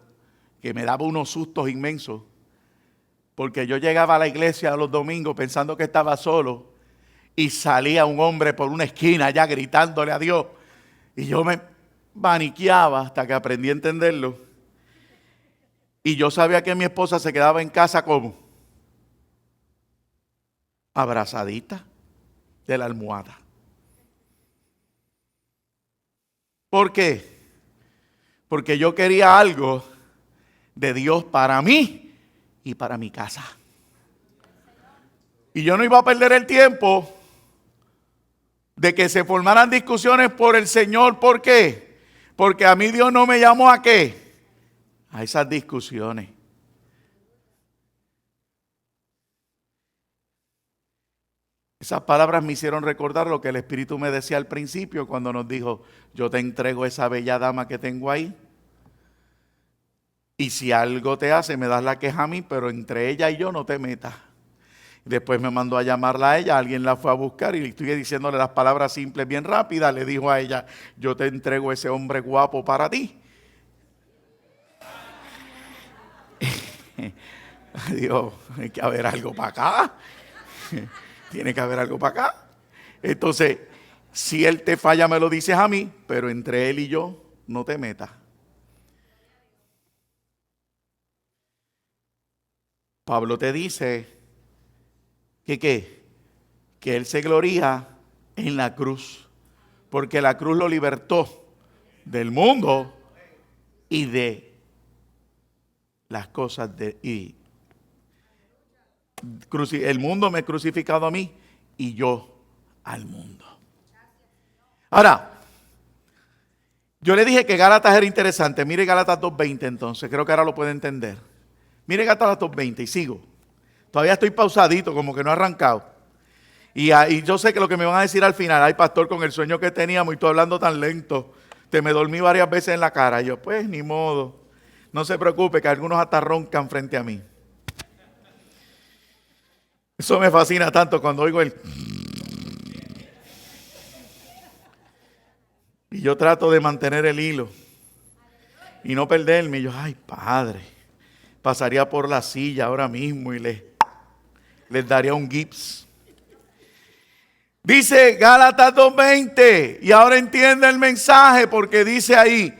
que me daba unos sustos inmensos? Porque yo llegaba a la iglesia los domingos pensando que estaba solo y salía un hombre por una esquina ya gritándole a Dios. Y yo me paniqueaba hasta que aprendí a entenderlo. Y yo sabía que mi esposa se quedaba en casa como abrazadita de la almohada. ¿Por qué? Porque yo quería algo de Dios para mí y para mi casa. Y yo no iba a perder el tiempo de que se formaran discusiones por el Señor. ¿Por qué? Porque a mí Dios no me llamó a ¿qué? A esas discusiones. Esas palabras me hicieron recordar lo que el Espíritu me decía al principio cuando nos dijo, yo te entrego esa bella dama que tengo ahí. Y si algo te hace, me das la queja a mí, pero entre ella y yo no te metas. Después me mandó a llamarla a ella, alguien la fue a buscar y estoy diciéndole las palabras simples bien rápidas. Le dijo a ella, yo te entrego ese hombre guapo para ti. Dios, hay que haber algo para acá. Tiene que haber algo para acá. Entonces, si él te falla, me lo dices a mí, pero entre él y yo no te metas. Pablo te dice que él se gloría en la cruz, porque la cruz lo libertó del mundo y de las cosas de el mundo me ha crucificado a mí y yo al mundo. Ahora, yo le dije que Gálatas era interesante. Mire Gálatas 2:20 entonces, creo que ahora lo puede entender. Mire Gálatas 2:20 y sigo. Todavía estoy pausadito, como que no he arrancado. Y yo sé que lo que me van a decir al final, ay pastor, con el sueño que teníamos y tú hablando tan lento, te me dormí varias veces en la cara. Y yo, pues ni modo, no se preocupe que algunos hasta roncan frente a mí. Eso me fascina tanto cuando oigo el... Y yo trato de mantener el hilo y no perderme. Y yo, ay padre, pasaría por la silla ahora mismo y les daría un gips. Dice Gálatas 2:20 y ahora entiende el mensaje porque dice ahí,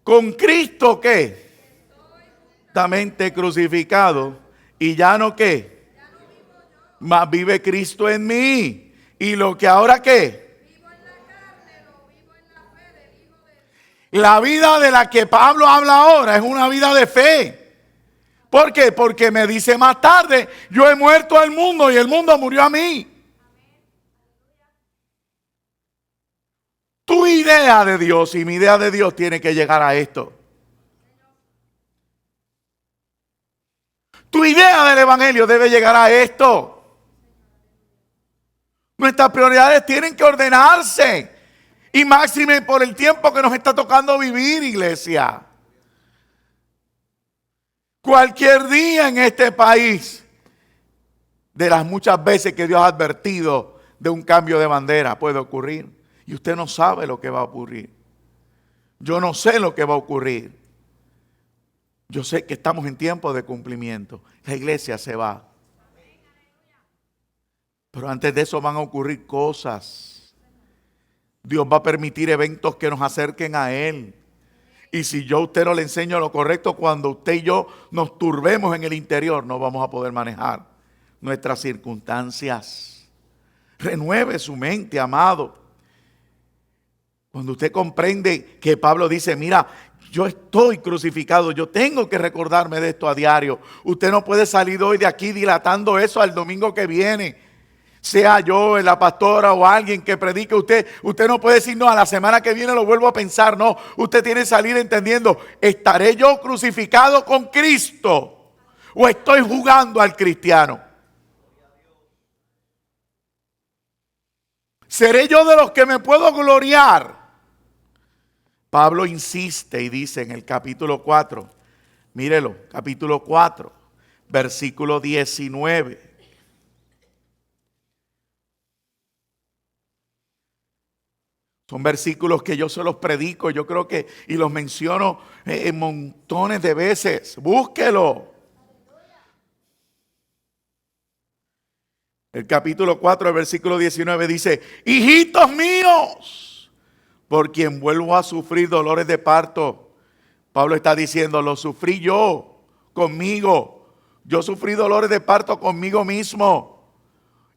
con Cristo ¿qué? Juntamente crucificado y ya no ¿qué? Mas vive Cristo en mí y lo que ahora ¿qué? La vida de la que Pablo habla ahora es una vida de fe. ¿Por qué? Porque me dice más tarde, yo he muerto al mundo y el mundo murió a mí. Tu idea de Dios y mi idea de Dios tiene que llegar a esto. Tu idea del evangelio debe llegar a esto. Nuestras prioridades tienen que ordenarse. Y máxime por el tiempo que nos está tocando vivir, iglesia. Cualquier día en este país, de las muchas veces que Dios ha advertido de un cambio de bandera, puede ocurrir. Y usted no sabe lo que va a ocurrir. Yo no sé lo que va a ocurrir. Yo sé que estamos en tiempo de cumplimiento. La iglesia se va. Pero antes de eso van a ocurrir cosas. Dios va a permitir eventos que nos acerquen a Él. Y si yo a usted no le enseño lo correcto, cuando usted y yo nos turbemos en el interior, no vamos a poder manejar nuestras circunstancias. Renueve su mente, amado. Cuando usted comprende que Pablo dice, mira, yo estoy crucificado, yo tengo que recordarme de esto a diario. Usted no puede salir hoy de aquí dilatando eso al domingo que viene. Sea yo, la pastora o alguien que predique, usted no puede decir, no, a la semana que viene lo vuelvo a pensar. No, usted tiene que salir entendiendo, ¿estaré yo crucificado con Cristo o estoy jugando al cristiano? ¿Seré yo de los que me puedo gloriar? Pablo insiste y dice en el capítulo 4, mírelo, capítulo 4, versículo 19. Son versículos que yo se los predico, yo creo que, y los menciono en montones de veces. Búsquelo. El capítulo 4, el versículo 19 dice, hijitos míos, por quien vuelvo a sufrir dolores de parto. Pablo está diciendo, lo sufrí yo, conmigo. Yo sufrí dolores de parto conmigo mismo.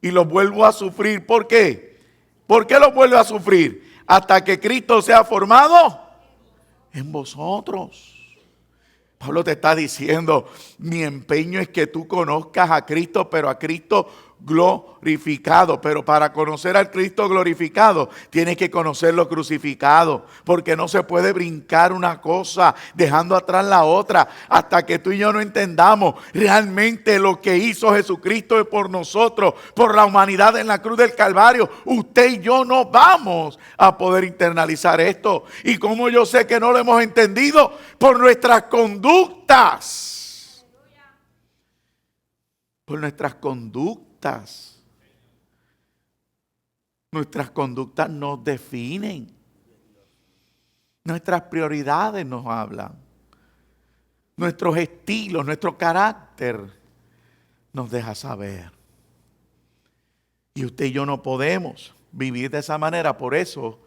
Y los vuelvo a sufrir. ¿Por qué? ¿Por qué los vuelvo a sufrir? Hasta que Cristo sea formado en vosotros. Pablo te está diciendo, mi empeño es que tú conozcas a Cristo, pero a Cristo glorificado. Pero para conocer al Cristo glorificado, tienes que conocerlo crucificado. Porque no se puede brincar una cosa dejando atrás la otra hasta que tú y yo no entendamos realmente lo que hizo Jesucristo por nosotros, por la humanidad en la cruz del Calvario. Usted y yo no vamos a poder internalizar esto. Y como yo sé que no lo hemos entendido, por nuestras conductas. Por nuestras conductas. Nuestras conductas nos definen. Nuestras prioridades nos hablan. Nuestros estilos, nuestro carácter nos deja saber. Y usted y yo no podemos vivir de esa manera. Por eso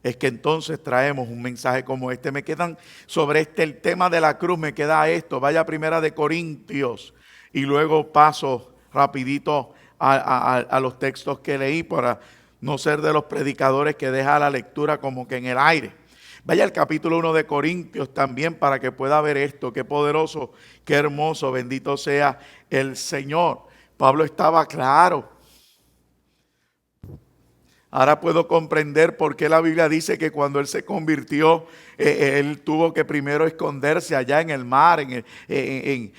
es que entonces traemos un mensaje como este. Me quedan sobre el tema de la cruz, me queda esto. Vaya a Primera de Corintios y luego paso rapidito a los textos que leí para no ser de los predicadores que deja la lectura como que en el aire. Vaya al capítulo 1 de Corintios también para que pueda ver esto. Qué poderoso, qué hermoso, bendito sea el Señor. Pablo estaba claro. Ahora puedo comprender por qué la Biblia dice que cuando él se convirtió, él tuvo que primero esconderse allá en el mar, en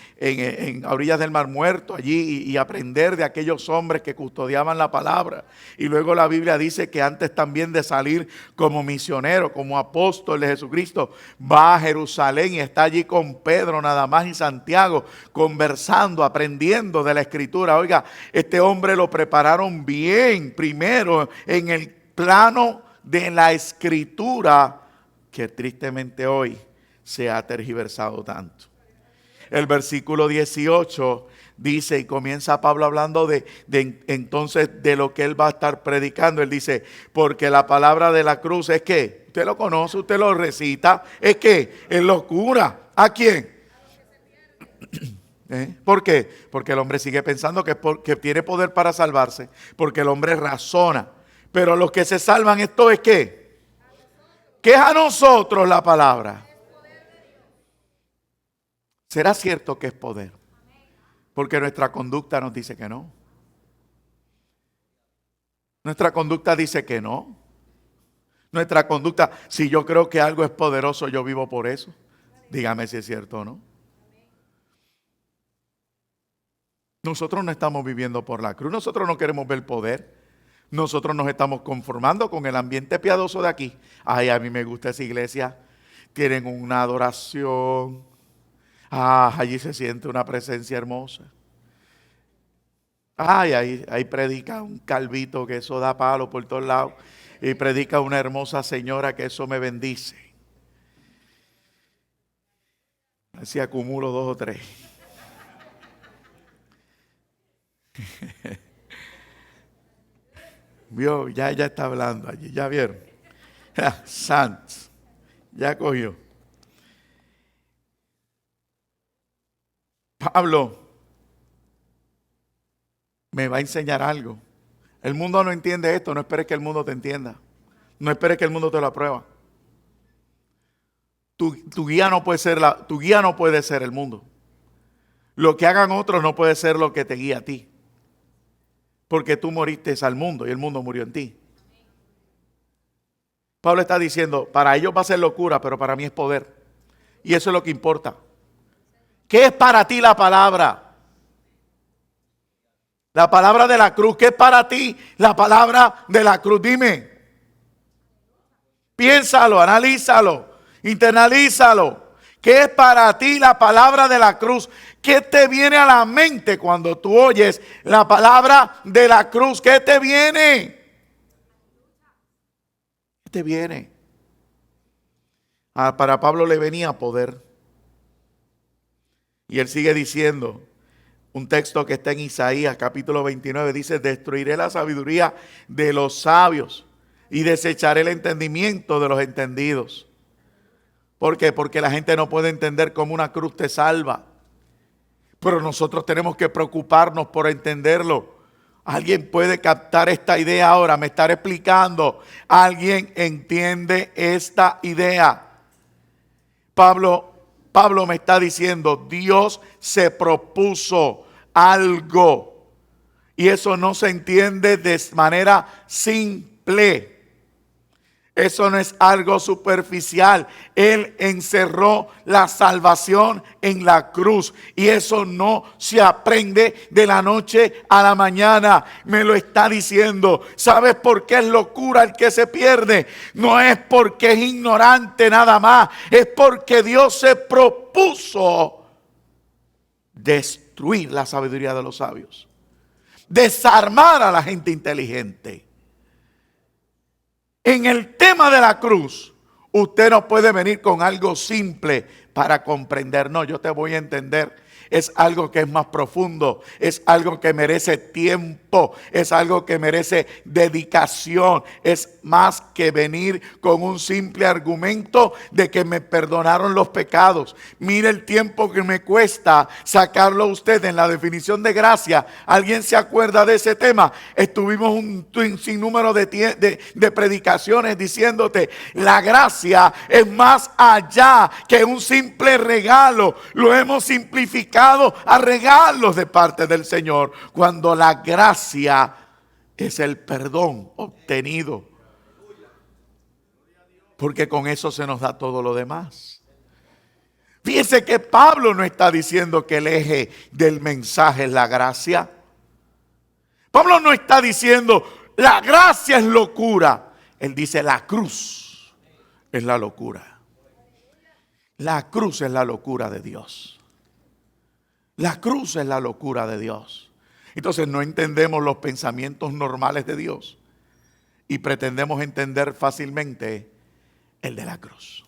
orillas del Mar Muerto, allí y aprender de aquellos hombres que custodiaban la palabra. Y luego la Biblia dice que antes también de salir como misionero, como apóstol de Jesucristo, va a Jerusalén y está allí con Pedro nada más y Santiago, conversando, aprendiendo de la Escritura. Oiga, este hombre lo prepararon bien primero en el plano de la Escritura, que tristemente hoy se ha tergiversado tanto. El versículo 18 dice, y comienza Pablo hablando entonces de lo que él va a estar predicando. Él dice, porque la palabra de la cruz es que, usted lo conoce, usted lo recita, es que es locura. ¿A quién? ¿Por qué? Porque el hombre sigue pensando que tiene poder para salvarse, porque el hombre razona. Pero los que se salvan, esto es ¿qué? ¿Qué es a nosotros la palabra? ¿Será cierto que es poder? Porque nuestra conducta nos dice que no. Nuestra conducta dice que no. Nuestra conducta, si yo creo que algo es poderoso, yo vivo por eso. Dígame si es cierto o no. Nosotros no estamos viviendo por la cruz. Nosotros no queremos ver poder. Nosotros nos estamos conformando con el ambiente piadoso de aquí. Ay, a mí me gusta esa iglesia. Tienen una adoración. Allí se siente una presencia hermosa. Ahí predica un calvito que eso da palo por todos lados. Y predica una hermosa señora que eso me bendice. Así acumulo 2 o 3. Vio, ya ella está hablando allí, ya vieron. Santos, ya cogió. Pablo me va a enseñar algo. El mundo no entiende esto, no esperes que el mundo te entienda. No esperes que el mundo te lo aprueba. Tu guía no puede ser tu guía no puede ser el mundo. Lo que hagan otros no puede ser lo que te guía a ti. Porque tú moriste al mundo y el mundo murió en ti. Pablo está diciendo, para ellos va a ser locura, pero para mí es poder. Y eso es lo que importa. ¿Qué es para ti la palabra? La palabra de la cruz. ¿Qué es para ti la palabra de la cruz? Dime. Piénsalo, analízalo, internalízalo. ¿Qué es para ti la palabra de la cruz? ¿Qué te viene a la mente cuando tú oyes la palabra de la cruz? ¿Qué te viene? ¿Qué te viene? Para Pablo le venía poder. Y él sigue diciendo, un texto que está en Isaías capítulo 29, dice, destruiré la sabiduría de los sabios y desecharé el entendimiento de los entendidos. ¿Por qué? Porque la gente no puede entender cómo una cruz te salva. Pero nosotros tenemos que preocuparnos por entenderlo. ¿Alguien puede captar esta idea ahora? Me estaré explicando. ¿Alguien entiende esta idea? Pablo me está diciendo, Dios se propuso algo. Y eso no se entiende de manera simple. Eso no es algo superficial. Él encerró la salvación en la cruz. Y eso no se aprende de la noche a la mañana. Me lo está diciendo. ¿Sabes por qué es locura el que se pierde? No es porque es ignorante nada más. Es porque Dios se propuso destruir la sabiduría de los sabios. Desarmar a la gente inteligente. En el tema de la cruz, usted no puede venir con algo simple para comprender. No, yo te voy a entender. Es algo que es más profundo, es algo que merece tiempo, es algo que merece dedicación. Es más que venir con un simple argumento de que me perdonaron los pecados. Mire el tiempo que me cuesta sacarlo a usted en la definición de gracia. ¿Alguien se acuerda de ese tema? Estuvimos un sinnúmero de predicaciones diciéndote, la gracia es más allá que un simple regalo. Lo hemos simplificado a regalos de parte del Señor, cuando la gracia es el perdón obtenido, porque con eso se nos da todo lo demás. Fíjese que Pablo no está diciendo que el eje del mensaje es la gracia. Pablo no está diciendo la gracia es locura. Él dice la cruz es la locura. La cruz es la locura de Dios. La cruz es la locura de Dios. Entonces no entendemos los pensamientos normales de Dios y pretendemos entender fácilmente el de la cruz.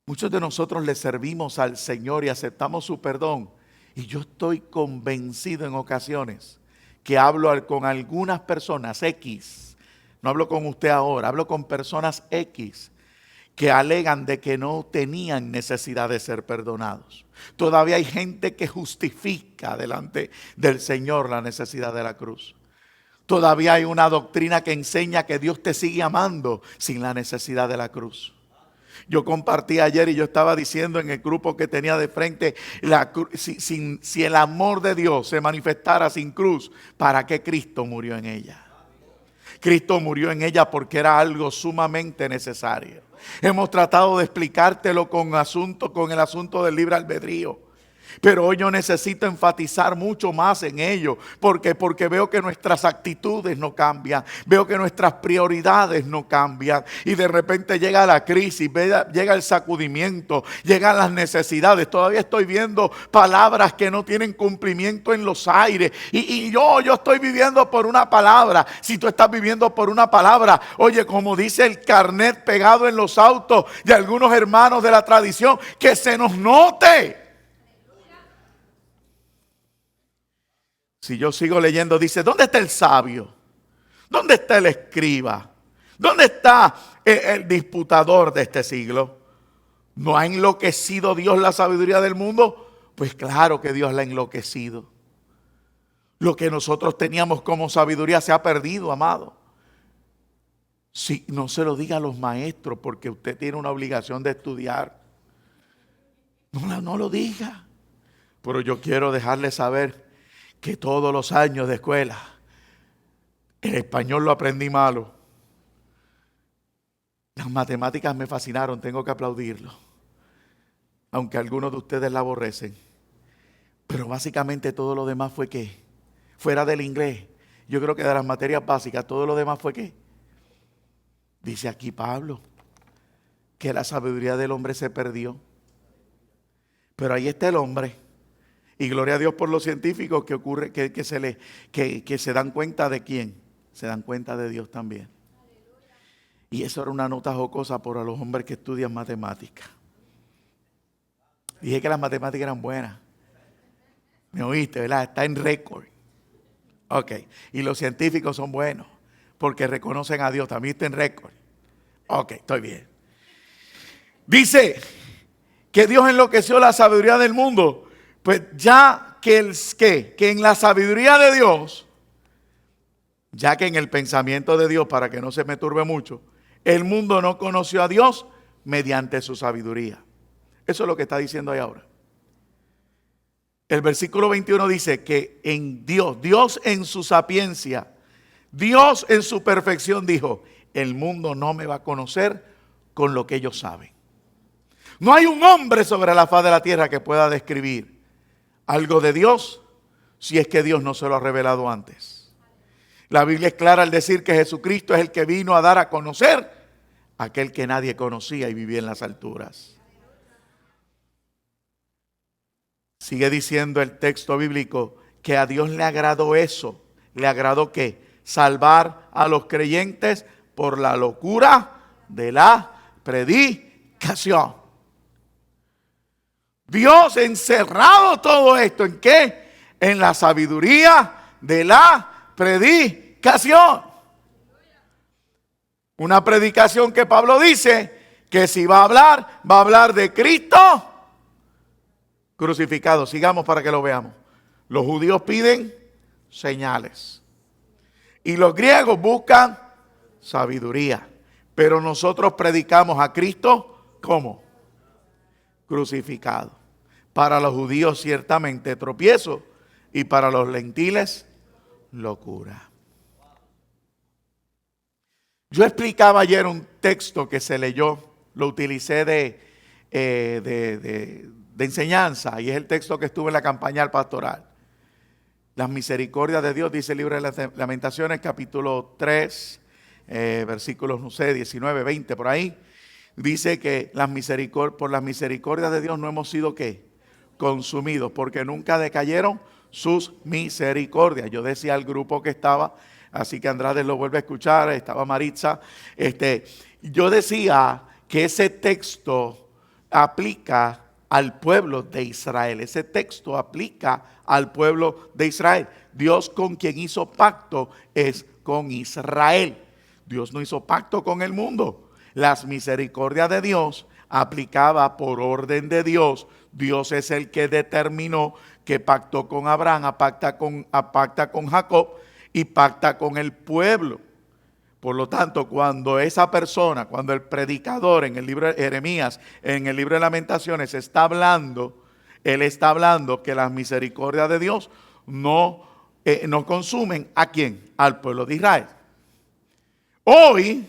Muchos de nosotros le servimos al Señor y aceptamos su perdón. Y yo estoy convencido en ocasiones que hablo con algunas personas X. No hablo con usted ahora, hablo con personas X que alegan de que no tenían necesidad de ser perdonados. Todavía hay gente que justifica delante del Señor la necesidad de la cruz. Todavía hay una doctrina que enseña que Dios te sigue amando sin la necesidad de la cruz. Yo compartí ayer y yo estaba diciendo en el grupo que tenía de frente, si el amor de Dios se manifestara sin cruz, ¿para qué Cristo murió en ella? Cristo murió en ella porque era algo sumamente necesario. Hemos tratado de explicártelo con el asunto del libre albedrío. Pero hoy yo necesito enfatizar mucho más en ello. Porque veo que nuestras actitudes no cambian. Veo que nuestras prioridades no cambian. Y de repente llega la crisis, llega el sacudimiento, llegan las necesidades. Todavía estoy viendo palabras que no tienen cumplimiento en los aires. Y yo estoy viviendo por una palabra. Si tú estás viviendo por una palabra, oye, como dice el carnet pegado en los autos de algunos hermanos de la tradición, que se nos note. Si yo sigo leyendo, dice, ¿dónde está el sabio? ¿Dónde está el escriba? ¿Dónde está el disputador de este siglo? ¿No ha enloquecido Dios la sabiduría del mundo? Pues claro que Dios la ha enloquecido. Lo que nosotros teníamos como sabiduría se ha perdido, amado. Sí, no se lo diga a los maestros porque usted tiene una obligación de estudiar. No lo diga. Pero yo quiero dejarle saber que todos los años de escuela, el español lo aprendí malo. Las matemáticas me fascinaron, tengo que aplaudirlo. Aunque algunos de ustedes la aborrecen. Pero básicamente todo lo demás fue ¿qué? Fuera del inglés. Yo creo que de las materias básicas, todo lo demás fue ¿qué? Dice aquí Pablo, que la sabiduría del hombre se perdió. Pero ahí está el hombre. Y gloria a Dios por los científicos que ocurre, que se dan cuenta de quién. Se dan cuenta de Dios también. Y eso era una nota jocosa para los hombres que estudian matemáticas. Dije que las matemáticas eran buenas. ¿Me oíste, verdad? Está en récord. Ok. Y los científicos son buenos porque reconocen a Dios. También está en récord. Ok, estoy bien. Dice que Dios enloqueció la sabiduría del mundo. Pues ya que en la sabiduría de Dios, ya que en el pensamiento de Dios, para que no se me turbe mucho, el mundo no conoció a Dios mediante su sabiduría. Eso es lo que está diciendo ahí ahora. El versículo 21 dice que en Dios, Dios en su sapiencia, Dios en su perfección dijo, el mundo no me va a conocer con lo que ellos saben. No hay un hombre sobre la faz de la tierra que pueda describir algo de Dios si es que Dios no se lo ha revelado antes. La Biblia es clara al decir que Jesucristo es el que vino a dar a conocer a aquel que nadie conocía y vivía en las alturas. Sigue diciendo el texto bíblico que a Dios le agradó eso. ¿Le agradó qué? Salvar a los creyentes por la locura de la predicación. Dios encerrado todo esto, ¿en qué? En la sabiduría de la predicación. Una predicación que Pablo dice que si va a hablar de Cristo crucificado. Sigamos para que lo veamos. Los judíos piden señales y los griegos buscan sabiduría. Pero nosotros predicamos a Cristo, ¿cómo? Crucificado. Para los judíos ciertamente tropiezo y para los gentiles locura. Yo explicaba ayer un texto que se leyó, lo utilicé de enseñanza, y es el texto que estuvo en la campaña pastoral. Las misericordias de Dios, dice el libro de las Lamentaciones, capítulo 3, versículos, no sé, 19, 20, por ahí. Dice que por las misericordias de Dios no hemos sido, ¿qué? Consumidos, porque nunca decayeron sus misericordias. Yo decía al grupo que estaba, así que Andrade lo vuelve a escuchar, estaba Maritza, yo decía que ese texto aplica al pueblo de Israel. Ese texto aplica al pueblo de Israel. Dios con quien hizo pacto es con Israel. Dios no hizo pacto con el mundo. Las misericordias de Dios aplicaba por orden de Dios. Dios es el que determinó que pactó con Abraham, pacta con Jacob y pacta con el pueblo. Por lo tanto, cuando esa persona, cuando el predicador en el libro de Jeremías, en el libro de Lamentaciones, está hablando, él está hablando que las misericordias de Dios no consumen ¿a quién? Al pueblo de Israel. Hoy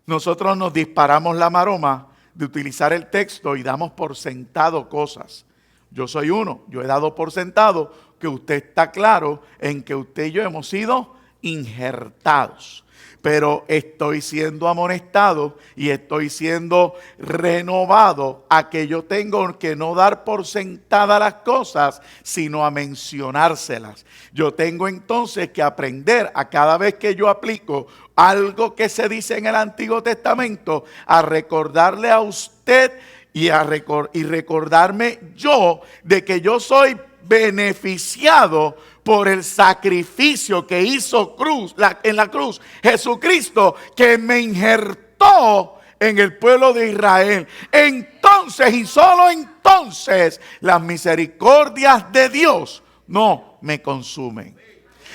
nosotros nos disparamos la maroma de utilizar el texto y damos por sentado cosas. Yo soy uno, yo he dado por sentado que usted está claro en que usted y yo hemos sido injertados. Pero estoy siendo amonestado y estoy siendo renovado a que yo tengo que no dar por sentada las cosas, sino a mencionárselas. Yo tengo entonces que aprender a cada vez que yo aplico algo que se dice en el Antiguo Testamento, a recordarle a usted y recordarme yo de que yo soy beneficiado por el sacrificio que hizo en la cruz Jesucristo, que me injertó en el pueblo de Israel. Entonces y solo entonces las misericordias de Dios no me consumen.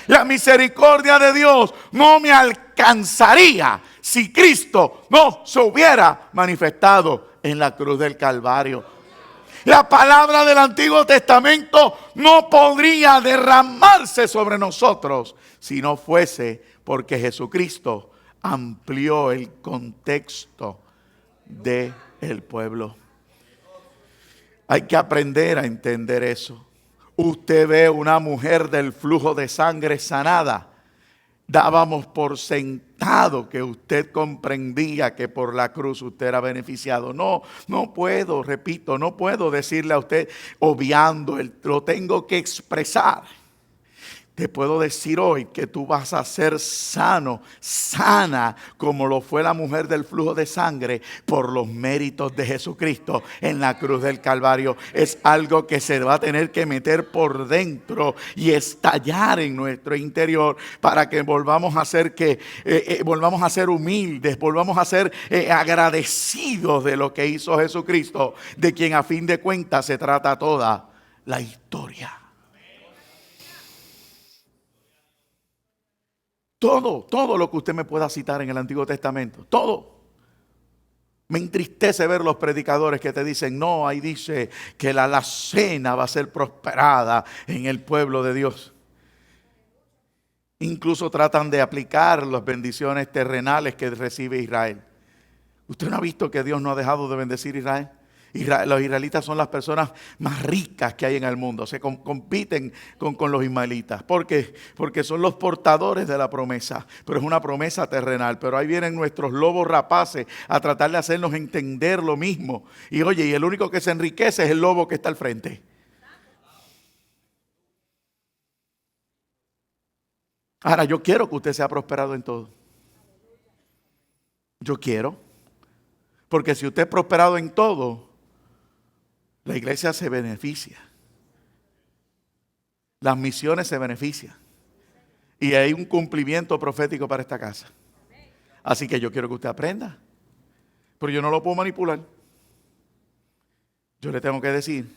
La misericordia de Dios no me alcanzaría si Cristo no se hubiera manifestado en la cruz del Calvario. La palabra del Antiguo Testamento no podría derramarse sobre nosotros si no fuese porque Jesucristo amplió el contexto del pueblo. Hay que aprender a entender eso. Usted ve una mujer del flujo de sangre sanada. Dábamos por sentado que usted comprendía que por la cruz usted era beneficiado. No puedo, repito, no puedo decirle a usted obviando, lo tengo que expresar. Te puedo decir hoy que tú vas a ser sano, sana, como lo fue la mujer del flujo de sangre por los méritos de Jesucristo en la cruz del Calvario. Es algo que se va a tener que meter por dentro y estallar en nuestro interior para que volvamos a ser humildes, volvamos a ser agradecidos de lo que hizo Jesucristo, de quien a fin de cuentas se trata toda la historia. Todo lo que usted me pueda citar en el Antiguo Testamento, todo. Me entristece ver los predicadores que te dicen, no, ahí dice que la alacena va a ser prosperada en el pueblo de Dios. Incluso tratan de aplicar las bendiciones terrenales que recibe Israel. ¿Usted no ha visto que Dios no ha dejado de bendecir a Israel? Los israelitas son las personas más ricas que hay en el mundo. Se compiten con los ismaelitas. ¿Por qué? Porque son los portadores de la promesa. Pero es una promesa terrenal. Pero ahí vienen nuestros lobos rapaces a tratar de hacernos entender lo mismo. Y oye, y el único que se enriquece es el lobo que está al frente. Ahora, yo quiero que usted sea prosperado en todo. Yo quiero. Porque si usted es prosperado en todo, la iglesia se beneficia. Las misiones se benefician. Y hay un cumplimiento profético para esta casa. Así que yo quiero que usted aprenda. Pero yo no lo puedo manipular. Yo le tengo que decir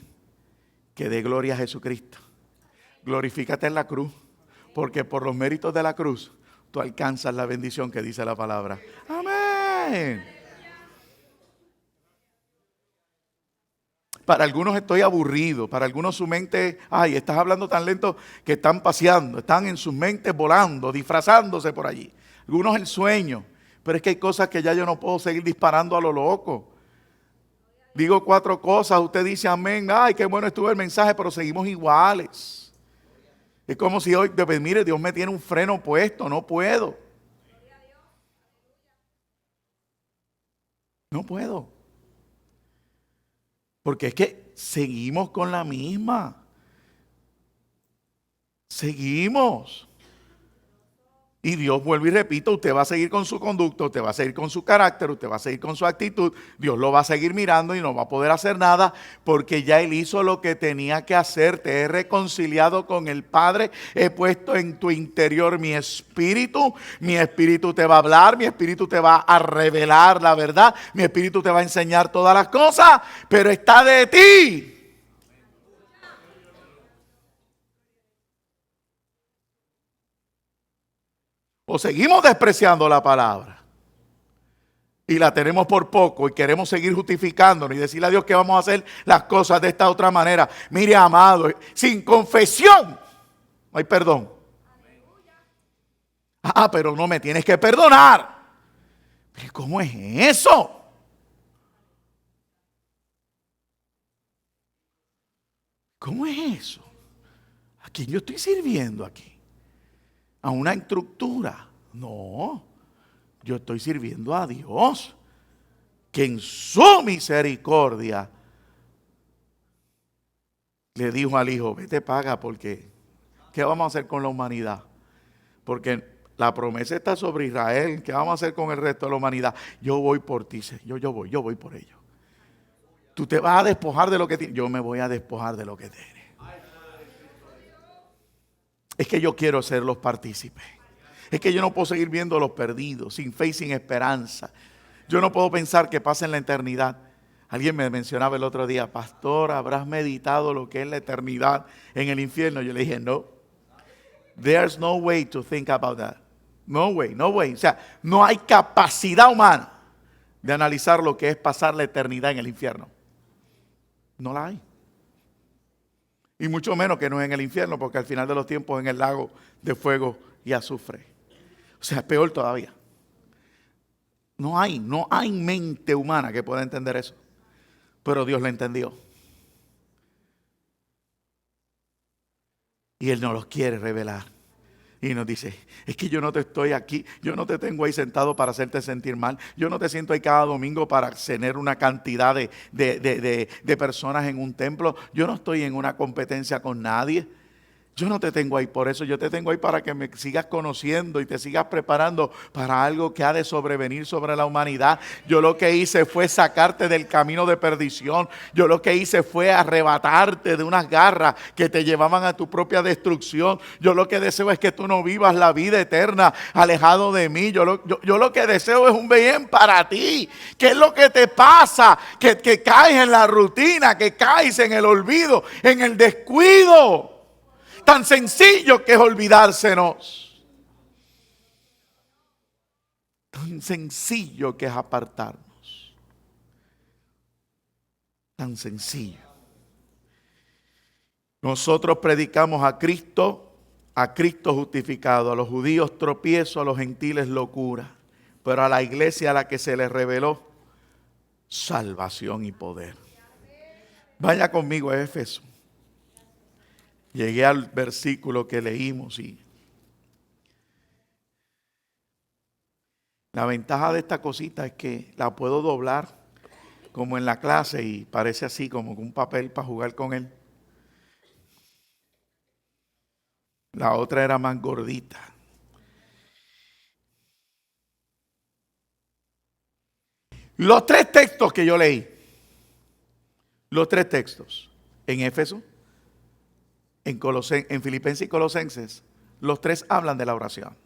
que dé gloria a Jesucristo. Glorifícate en la cruz. Porque por los méritos de la cruz, tú alcanzas la bendición que dice la palabra. Amén. Para algunos estoy aburrido, para algunos su mente, ay, estás hablando tan lento que están paseando, están en sus mentes volando, disfrazándose por allí. Algunos el sueño, pero es que hay cosas que ya yo no puedo seguir disparando a lo loco. Digo 4 cosas, usted dice amén, ay, qué bueno estuvo el mensaje, pero seguimos iguales. Es como si hoy, pues, mire, Dios me tiene un freno puesto, no puedo. No puedo. Porque es que seguimos con la misma. Seguimos. Y Dios, vuelvo y repito, usted va a seguir con su conducta, usted va a seguir con su carácter, usted va a seguir con su actitud. Dios lo va a seguir mirando y no va a poder hacer nada porque ya Él hizo lo que tenía que hacer. Te he reconciliado con el Padre, he puesto en tu interior mi espíritu te va a hablar, mi espíritu te va a revelar la verdad, mi espíritu te va a enseñar todas las cosas, pero está de ti. O seguimos despreciando la palabra y la tenemos por poco y queremos seguir justificándonos y decirle a Dios que vamos a hacer las cosas de esta otra manera. Mire, amado, sin confesión no hay perdón. Ah, pero no me tienes que perdonar. ¿Pero cómo es eso? ¿Cómo es eso? ¿A quién yo estoy sirviendo aquí? ¿A una estructura? No, yo estoy sirviendo a Dios, que en su misericordia le dijo al hijo, vete, paga, porque ¿qué vamos a hacer con la humanidad? Porque la promesa está sobre Israel. ¿Qué vamos a hacer con el resto de la humanidad? Yo voy por ti, yo voy por ellos. Tú te vas a despojar de lo que tienes. Yo me voy a despojar de lo que tienes. Es que yo quiero ser los partícipes. Es que yo no puedo seguir viendo a los perdidos, sin fe y sin esperanza. Yo no puedo pensar que pase en la eternidad. Alguien me mencionaba el otro día, pastor, ¿habrás meditado lo que es la eternidad en el infierno? Yo le dije, no. There's no way to think about that. No way, no way. O sea, no hay capacidad humana de analizar lo que es pasar la eternidad en el infierno. No la hay. Y mucho menos que no es en el infierno, porque al final de los tiempos en el lago de fuego y azufre. O sea, es peor todavía. No hay mente humana que pueda entender eso. Pero Dios lo entendió. Y Él nos los quiere revelar. Y nos dice, es que yo no te estoy aquí, yo no te tengo ahí sentado para hacerte sentir mal. Yo no te siento ahí cada domingo para tener una cantidad de personas en un templo. Yo no estoy en una competencia con nadie. Yo no te tengo ahí por eso, yo te tengo ahí para que me sigas conociendo y te sigas preparando para algo que ha de sobrevenir sobre la humanidad. Yo lo que hice fue sacarte del camino de perdición. Yo lo que hice fue arrebatarte de unas garras que te llevaban a tu propia destrucción. Yo lo que deseo es que tú no vivas la vida eterna alejado de mí. Yo lo que deseo es un bien para ti. ¿Qué es lo que te pasa? Que caes en la rutina, que caes en el olvido, en el descuido. Tan sencillo que es olvidársenos. Tan sencillo que es apartarnos. Tan sencillo. Nosotros predicamos a Cristo justificado, a los judíos tropiezo, a los gentiles locura, pero a la iglesia a la que se les reveló salvación y poder. Vaya conmigo a Éfeso. Llegué al versículo que leímos y la ventaja de esta cosita es que la puedo doblar como en la clase y parece así como un papel para jugar con él. La otra era más gordita. Los tres textos que yo leí, los tres textos, en Éfeso, en Filipenses y Colosenses, los tres hablan de la oración.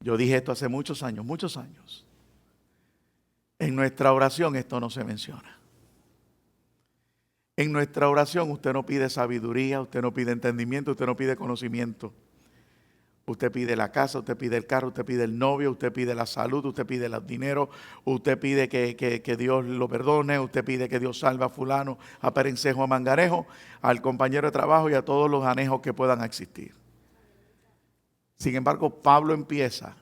Yo dije esto hace muchos años, muchos años. En nuestra oración esto no se menciona. En nuestra oración usted no pide sabiduría, usted no pide entendimiento, usted no pide conocimiento. Usted pide la casa, usted pide el carro, usted pide el novio, usted pide la salud, usted pide el dinero, usted pide que Dios lo perdone, usted pide que Dios salve a fulano, a perencejo, a mangarejo, al compañero de trabajo y a todos los anejos que puedan existir. Sin embargo, Pablo empieza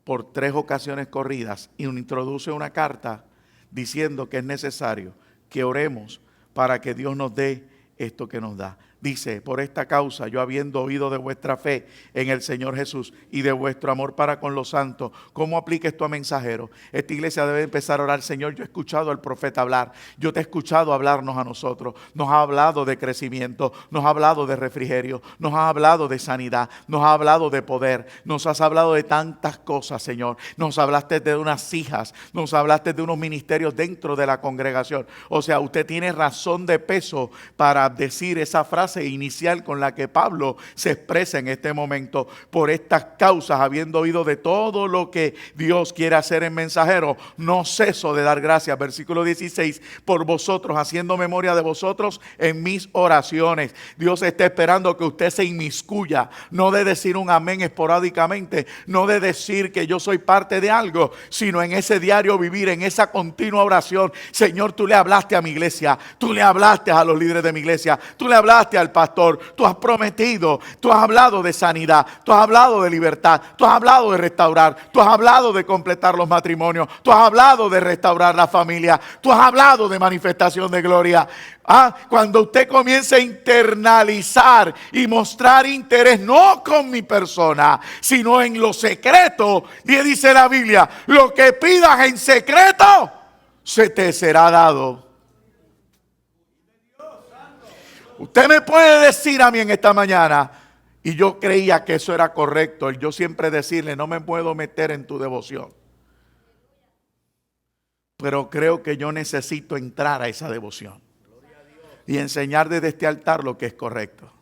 por 3 ocasiones corridas y introduce una carta diciendo que es necesario que oremos para que Dios nos dé esto que nos da. Dice, por esta causa, yo habiendo oído de vuestra fe en el Señor Jesús y de vuestro amor para con los santos, ¿cómo aplica esto a mensajeros? Esta iglesia debe empezar a orar, Señor, yo he escuchado al profeta hablar, yo te he escuchado hablarnos a nosotros, nos ha hablado de crecimiento, nos ha hablado de refrigerio, nos ha hablado de sanidad, nos ha hablado de poder, nos has hablado de tantas cosas, Señor, nos hablaste de unas hijas, nos hablaste de unos ministerios dentro de la congregación, o sea, usted tiene razón de peso para decir esa frase inicial con la que Pablo se expresa en este momento. Por estas causas, habiendo oído de todo lo que Dios quiere hacer en mensajeros, no ceso de dar gracias. Versículo 16, por vosotros, haciendo memoria de vosotros en mis oraciones. Dios está esperando que usted se inmiscuya, no de decir un amén esporádicamente, no de decir que yo soy parte de algo, sino en ese diario vivir, en esa continua oración. Señor, tú le hablaste a mi iglesia, tú le hablaste a los líderes de mi iglesia, tú le hablaste al pastor, tú has prometido, tú has hablado de sanidad, tú has hablado de libertad, tú has hablado de restaurar, tú has hablado de completar los matrimonios, tú has hablado de restaurar la familia, tú has hablado de manifestación de gloria. Cuando usted comience a internalizar y mostrar interés no con mi persona, sino en lo secreto, dice la Biblia, lo que pidas en secreto se te será dado. Usted me puede decir a mí en esta mañana, y yo creía que eso era correcto, el yo siempre decirle, no me puedo meter en tu devoción. Pero creo que yo necesito entrar a esa devoción y enseñar desde este altar lo que es correcto.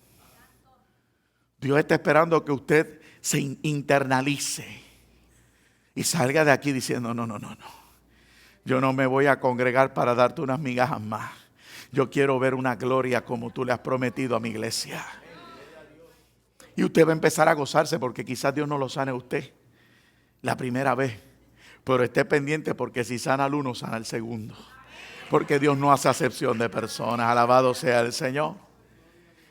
Dios está esperando que usted se internalice y salga de aquí diciendo, no. Yo no me voy a congregar para darte unas migajas más. Yo quiero ver una gloria como tú le has prometido a mi iglesia. Y usted va a empezar a gozarse porque quizás Dios no lo sane a usted la primera vez. Pero esté pendiente porque si sana al uno, sana al segundo. Porque Dios no hace acepción de personas. Alabado sea el Señor.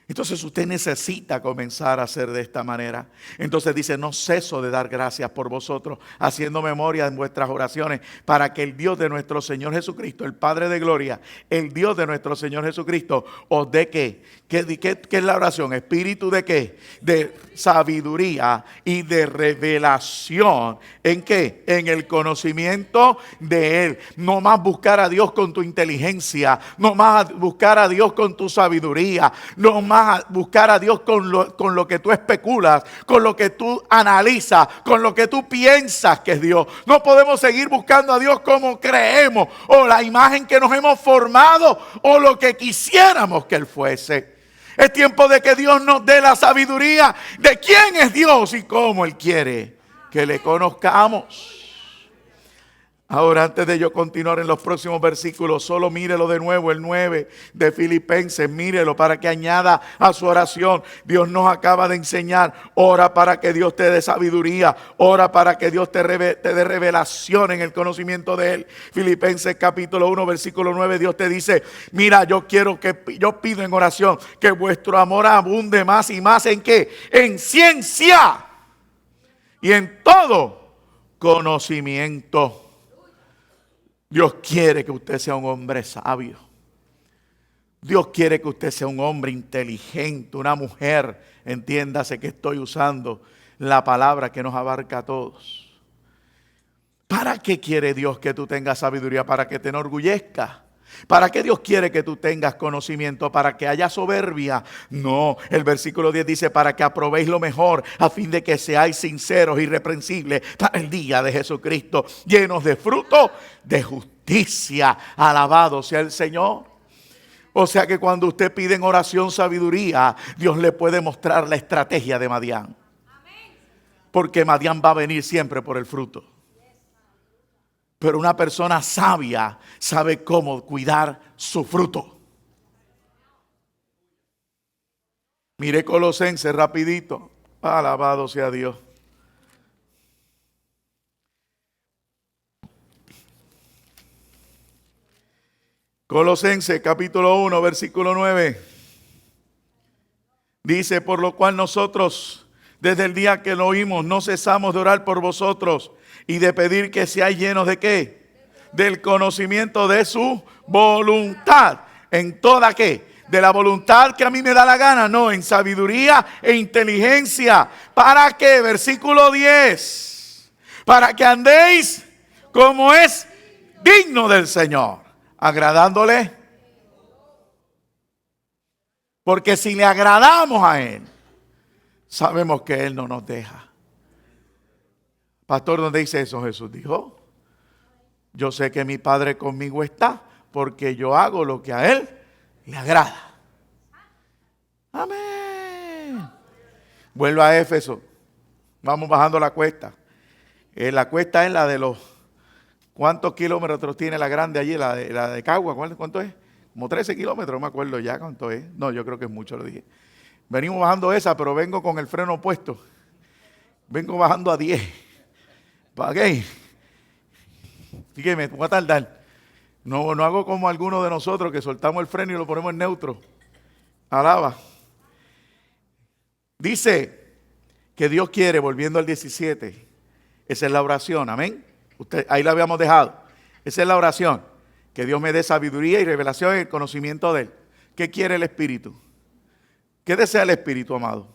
Entonces usted necesita comenzar a hacer de esta manera. Entonces dice, no ceso de dar gracias por vosotros, haciendo memoria en vuestras oraciones, para que el Dios de nuestro Señor Jesucristo, el Padre de gloria, el Dios de nuestro Señor Jesucristo, os dé ¿qué? ¿Qué es la oración? ¿Espíritu de qué? De sabiduría y de revelación. ¿En qué? En el conocimiento de Él. No más buscar a Dios con tu inteligencia, no más buscar a Dios con tu sabiduría, no más buscar a Dios con lo que tú especulas, con lo que tú analizas, con lo que tú piensas que es Dios. No podemos seguir buscando a Dios como creemos, o la imagen que nos hemos formado, o lo que quisiéramos que Él fuese. Es tiempo de que Dios nos dé la sabiduría de quién es Dios y cómo Él quiere que le conozcamos. Ahora, antes de yo continuar en los próximos versículos, solo mírelo de nuevo, el 9 de Filipenses, mírelo para que añada a su oración. Dios nos acaba de enseñar, ora para que Dios te dé sabiduría, ora para que Dios te dé revelación en el conocimiento de Él. Filipenses capítulo 1, versículo 9, Dios te dice, mira, yo pido en oración que vuestro amor abunde más y más, ¿en qué? En ciencia y en todo conocimiento. Dios quiere que usted sea un hombre sabio. Dios quiere que usted sea un hombre inteligente, una mujer. Entiéndase que estoy usando la palabra que nos abarca a todos. ¿Para qué quiere Dios que tú tengas sabiduría? Para que te enorgullezcas. ¿Para qué Dios quiere que tú tengas conocimiento? ¿Para que haya soberbia? No, el versículo 10 dice, para que aprobéis lo mejor, a fin de que seáis sinceros, irreprensibles, para el día de Jesucristo, llenos de fruto de justicia. Alabado sea el Señor. O sea que cuando usted pide en oración sabiduría, Dios le puede mostrar la estrategia de Madián. Porque Madián va a venir siempre por el fruto. Pero una persona sabia sabe cómo cuidar su fruto. Mire Colosenses rapidito. Alabado sea Dios. Colosenses capítulo 1, versículo 9. Dice, por lo cual nosotros, desde el día que lo oímos, no cesamos de orar por vosotros y de pedir que seáis llenos de ¿qué? Del conocimiento de su voluntad. ¿En toda qué? De la voluntad que a mí me da la gana. No, en sabiduría e inteligencia. ¿Para qué? Versículo 10. Para que andéis como es digno del Señor, agradándole. Porque si le agradamos a Él, sabemos que Él no nos deja. Pastor, ¿dónde dice eso? Jesús dijo, yo sé que mi Padre conmigo está, porque yo hago lo que a Él le agrada. Amén. Vuelvo a Éfeso. Vamos bajando la cuesta. La cuesta es la de los... ¿Cuántos kilómetros tiene la grande allí? La de Cagua, ¿cuánto es? Como 13 kilómetros, no me acuerdo ya cuánto es. No, yo creo que es mucho, lo dije. Venimos bajando esa, pero vengo con el freno puesto. Vengo bajando a 10. ¿Para qué? Dígame, voy a tardar. No hago como algunos de nosotros que soltamos el freno y lo ponemos en neutro. Alaba. Dice que Dios quiere, volviendo al 17, esa es la oración, amén. Ahí la habíamos dejado. Esa es la oración. Que Dios me dé sabiduría y revelación y el conocimiento de Él. ¿Qué quiere el Espíritu? ¿Qué desea el Espíritu, amado?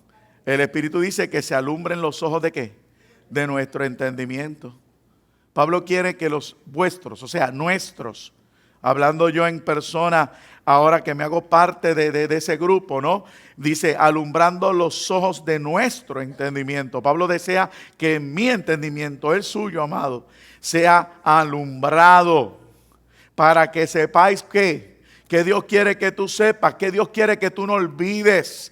El Espíritu dice que se alumbren los ojos ¿de qué? De nuestro entendimiento. Pablo quiere que los vuestros, o sea, nuestros, hablando yo en persona, ahora que me hago parte de ese grupo, ¿no? Dice, alumbrando los ojos de nuestro entendimiento. Pablo desea que mi entendimiento, el suyo, amado, sea alumbrado. Para que sepáis que Dios quiere que tú sepas, que Dios quiere que tú no olvides,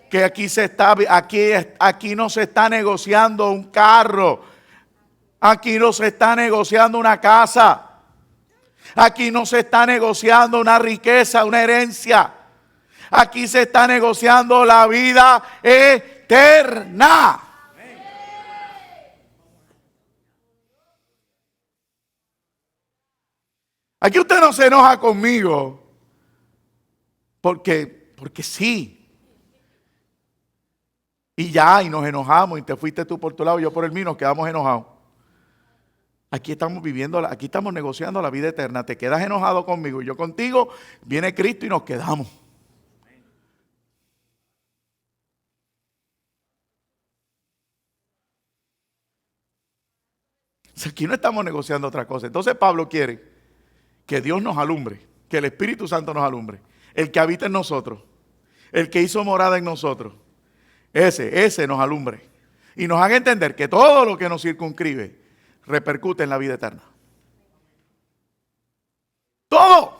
que aquí no se está negociando un carro, aquí no se está negociando una casa, aquí no se está negociando una riqueza, una herencia, aquí se está negociando la vida eterna. Aquí usted no se enoja conmigo porque sí. Y nos enojamos y te fuiste tú por tu lado y yo por el mío, nos quedamos enojados. Aquí estamos aquí estamos negociando la vida eterna. Te quedas enojado conmigo y yo contigo, viene Cristo y nos quedamos. Aquí no estamos negociando otra cosa. Entonces Pablo quiere que Dios nos alumbre, que el Espíritu Santo nos alumbre, el que habita en nosotros, el que hizo morada en nosotros, ese nos alumbre y nos haga entender que todo lo que nos circunscribe repercute en la vida eterna. Todo,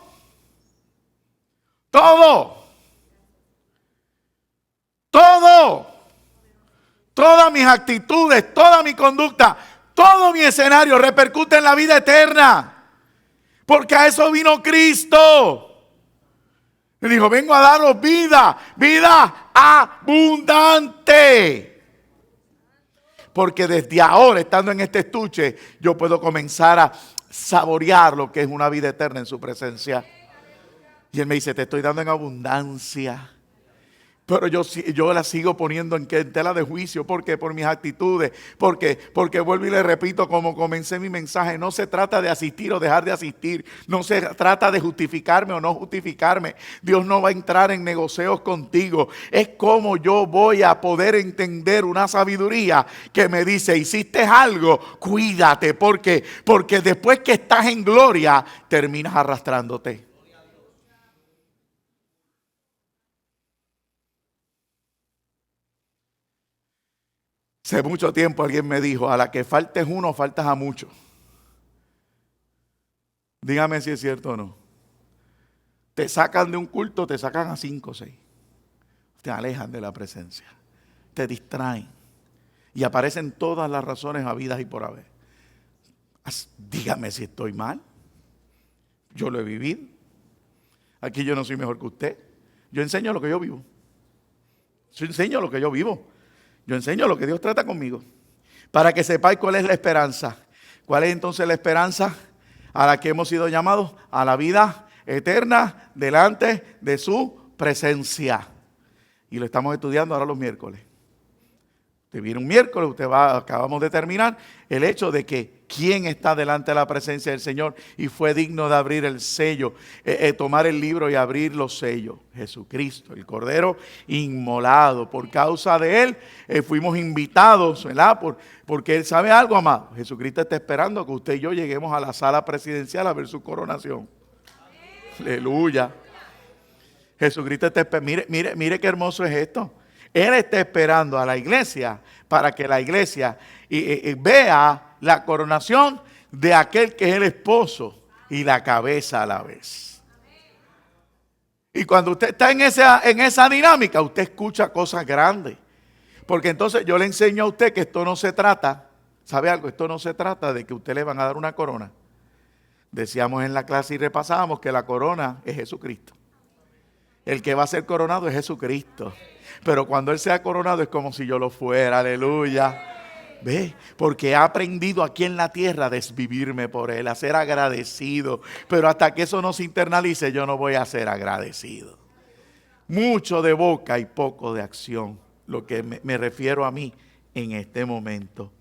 todas mis actitudes, toda mi conducta, Todo mi escenario repercute en la vida eterna. Porque a eso vino Cristo. Le dijo, vengo a daros vida, vida abundante. Porque desde ahora, estando en este estuche, yo puedo comenzar a saborear lo que es una vida eterna en su presencia. Y Él me dice, te estoy dando en abundancia. Pero yo la sigo poniendo en tela de juicio. ¿Por qué? Por mis actitudes. Porque vuelvo y le repito como comencé mi mensaje. No se trata de asistir o dejar de asistir. No se trata de justificarme o no justificarme. Dios no va a entrar en negocios contigo. Es como yo voy a poder entender una sabiduría que me dice, hiciste algo, cuídate. ¿Por qué? Porque después que estás en gloria, terminas arrastrándote. Hace mucho tiempo alguien me dijo, a la que faltes uno, faltas a muchos. Dígame si es cierto o no. Te sacan de un culto, te sacan a 5 o 6. Te alejan de la presencia. Te distraen. Y aparecen todas las razones habidas y por haber. Dígame si estoy mal. Yo lo he vivido. Aquí yo no soy mejor que usted. Yo enseño lo que yo vivo. Yo enseño lo que yo vivo. Yo enseño lo que Dios trata conmigo. Para que sepáis cuál es la esperanza. ¿Cuál es entonces la esperanza a la que hemos sido llamados? A la vida eterna delante de su presencia. Y lo estamos estudiando ahora los miércoles. Usted viene un miércoles, acabamos de terminar el hecho de que quién está delante de la presencia del Señor y fue digno de abrir el sello, tomar el libro y abrir los sellos. Jesucristo, el Cordero inmolado. Por causa de Él fuimos invitados, ¿verdad? Porque Él sabe algo, amado. Jesucristo está esperando que usted y yo lleguemos a la sala presidencial a ver su coronación. Aleluya. Jesucristo está esperando. Mire qué hermoso es esto. Él está esperando a la iglesia para que la iglesia vea la coronación de aquel que es el esposo y la cabeza a la vez. Y cuando usted está en esa dinámica, usted escucha cosas grandes. Porque entonces yo le enseño a usted que esto no se trata, ¿sabe algo? Esto no se trata de que usted le van a dar una corona. Decíamos en la clase y repasábamos que la corona es Jesucristo. El que va a ser coronado es Jesucristo. Pero cuando Él sea coronado es como si yo lo fuera, aleluya. ¿Ve? Porque he aprendido aquí en la tierra a desvivirme por Él, a ser agradecido. Pero hasta que eso no se internalice, yo no voy a ser agradecido. Mucho de boca y poco de acción, lo que me refiero a mí en este momento.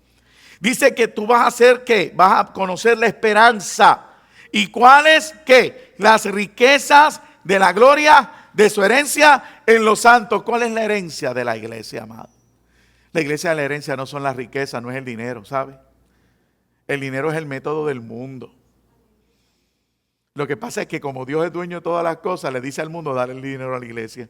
Dice que tú vas a hacer ¿qué? Vas a conocer la esperanza. ¿Y cuáles? ¿Qué? Las riquezas de la gloria de su herencia en los santos. ¿Cuál es la herencia de la iglesia, amado? La iglesia de la herencia no son las riquezas, no es el dinero, ¿sabe? El dinero es el método del mundo. Lo que pasa es que como Dios es dueño de todas las cosas, le dice al mundo, dale el dinero a la iglesia.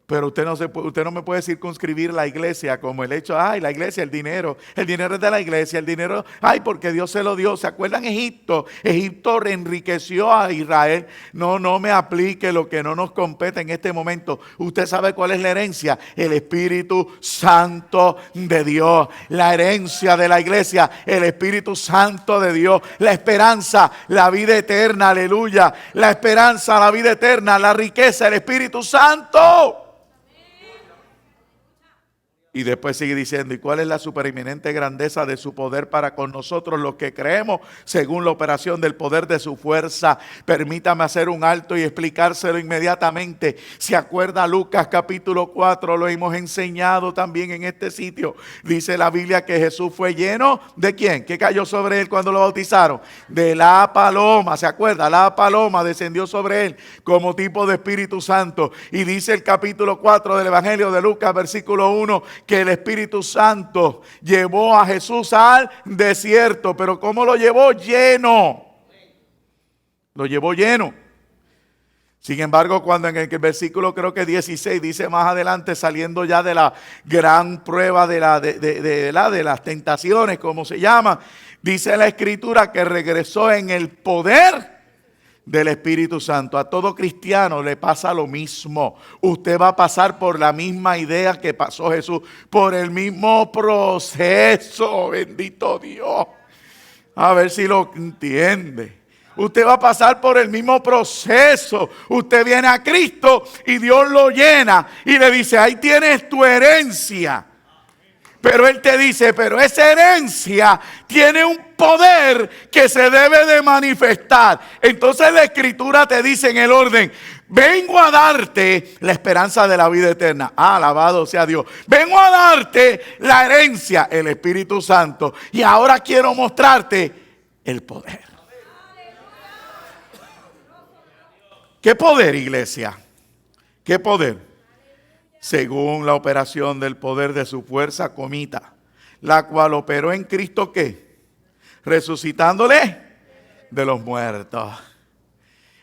Pero usted no me puede circunscribir la iglesia como el hecho, la iglesia, el dinero es de la iglesia, el dinero, porque Dios se lo dio. ¿Se acuerdan Egipto? Egipto enriqueció a Israel. No me aplique lo que no nos compete en este momento. Usted sabe cuál es la herencia, el Espíritu Santo de Dios. La herencia de la iglesia, el Espíritu Santo de Dios. La esperanza, la vida eterna, aleluya. La esperanza, la vida eterna, la riqueza, el Espíritu Santo. Y después sigue diciendo, ¿y cuál es la supereminente grandeza de su poder para con nosotros los que creemos según la operación del poder de su fuerza? Permítame hacer un alto y explicárselo inmediatamente. ¿Se acuerda Lucas capítulo 4? Lo hemos enseñado también en este sitio. Dice la Biblia que Jesús fue lleno ¿de quién? ¿Qué cayó sobre él cuando lo bautizaron? De la paloma. ¿Se acuerda? La paloma descendió sobre él como tipo de Espíritu Santo. Y dice el capítulo 4 del Evangelio de Lucas, versículo 1, que el Espíritu Santo llevó a Jesús al desierto. Pero ¿cómo lo llevó? Lleno. Lo llevó lleno. Sin embargo, cuando en el versículo creo que 16 dice más adelante, saliendo ya de la gran prueba de las tentaciones, como se llama, dice la Escritura que regresó en el poder del Espíritu Santo. A todo cristiano le pasa lo mismo. Usted va a pasar por la misma idea que pasó Jesús, por el mismo proceso. Bendito Dios. A ver si lo entiende. Usted va a pasar por el mismo proceso. Usted viene a Cristo y Dios lo llena y le dice, ahí tienes tu herencia. Pero Él te dice, pero esa herencia tiene un poder que se debe de manifestar. Entonces la Escritura te dice en el orden, vengo a darte la esperanza de la vida eterna. Alabado sea Dios. Vengo a darte la herencia, el Espíritu Santo. Y ahora quiero mostrarte el poder. ¿Qué poder, iglesia? ¿Qué poder? Según la operación del poder de su fuerza comita, la cual operó en Cristo, ¿qué? Resucitándole de los muertos.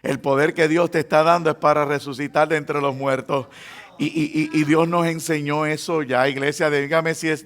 El poder que Dios te está dando es para resucitar de entre los muertos. Y Dios nos enseñó eso ya, iglesia. Dígame si es,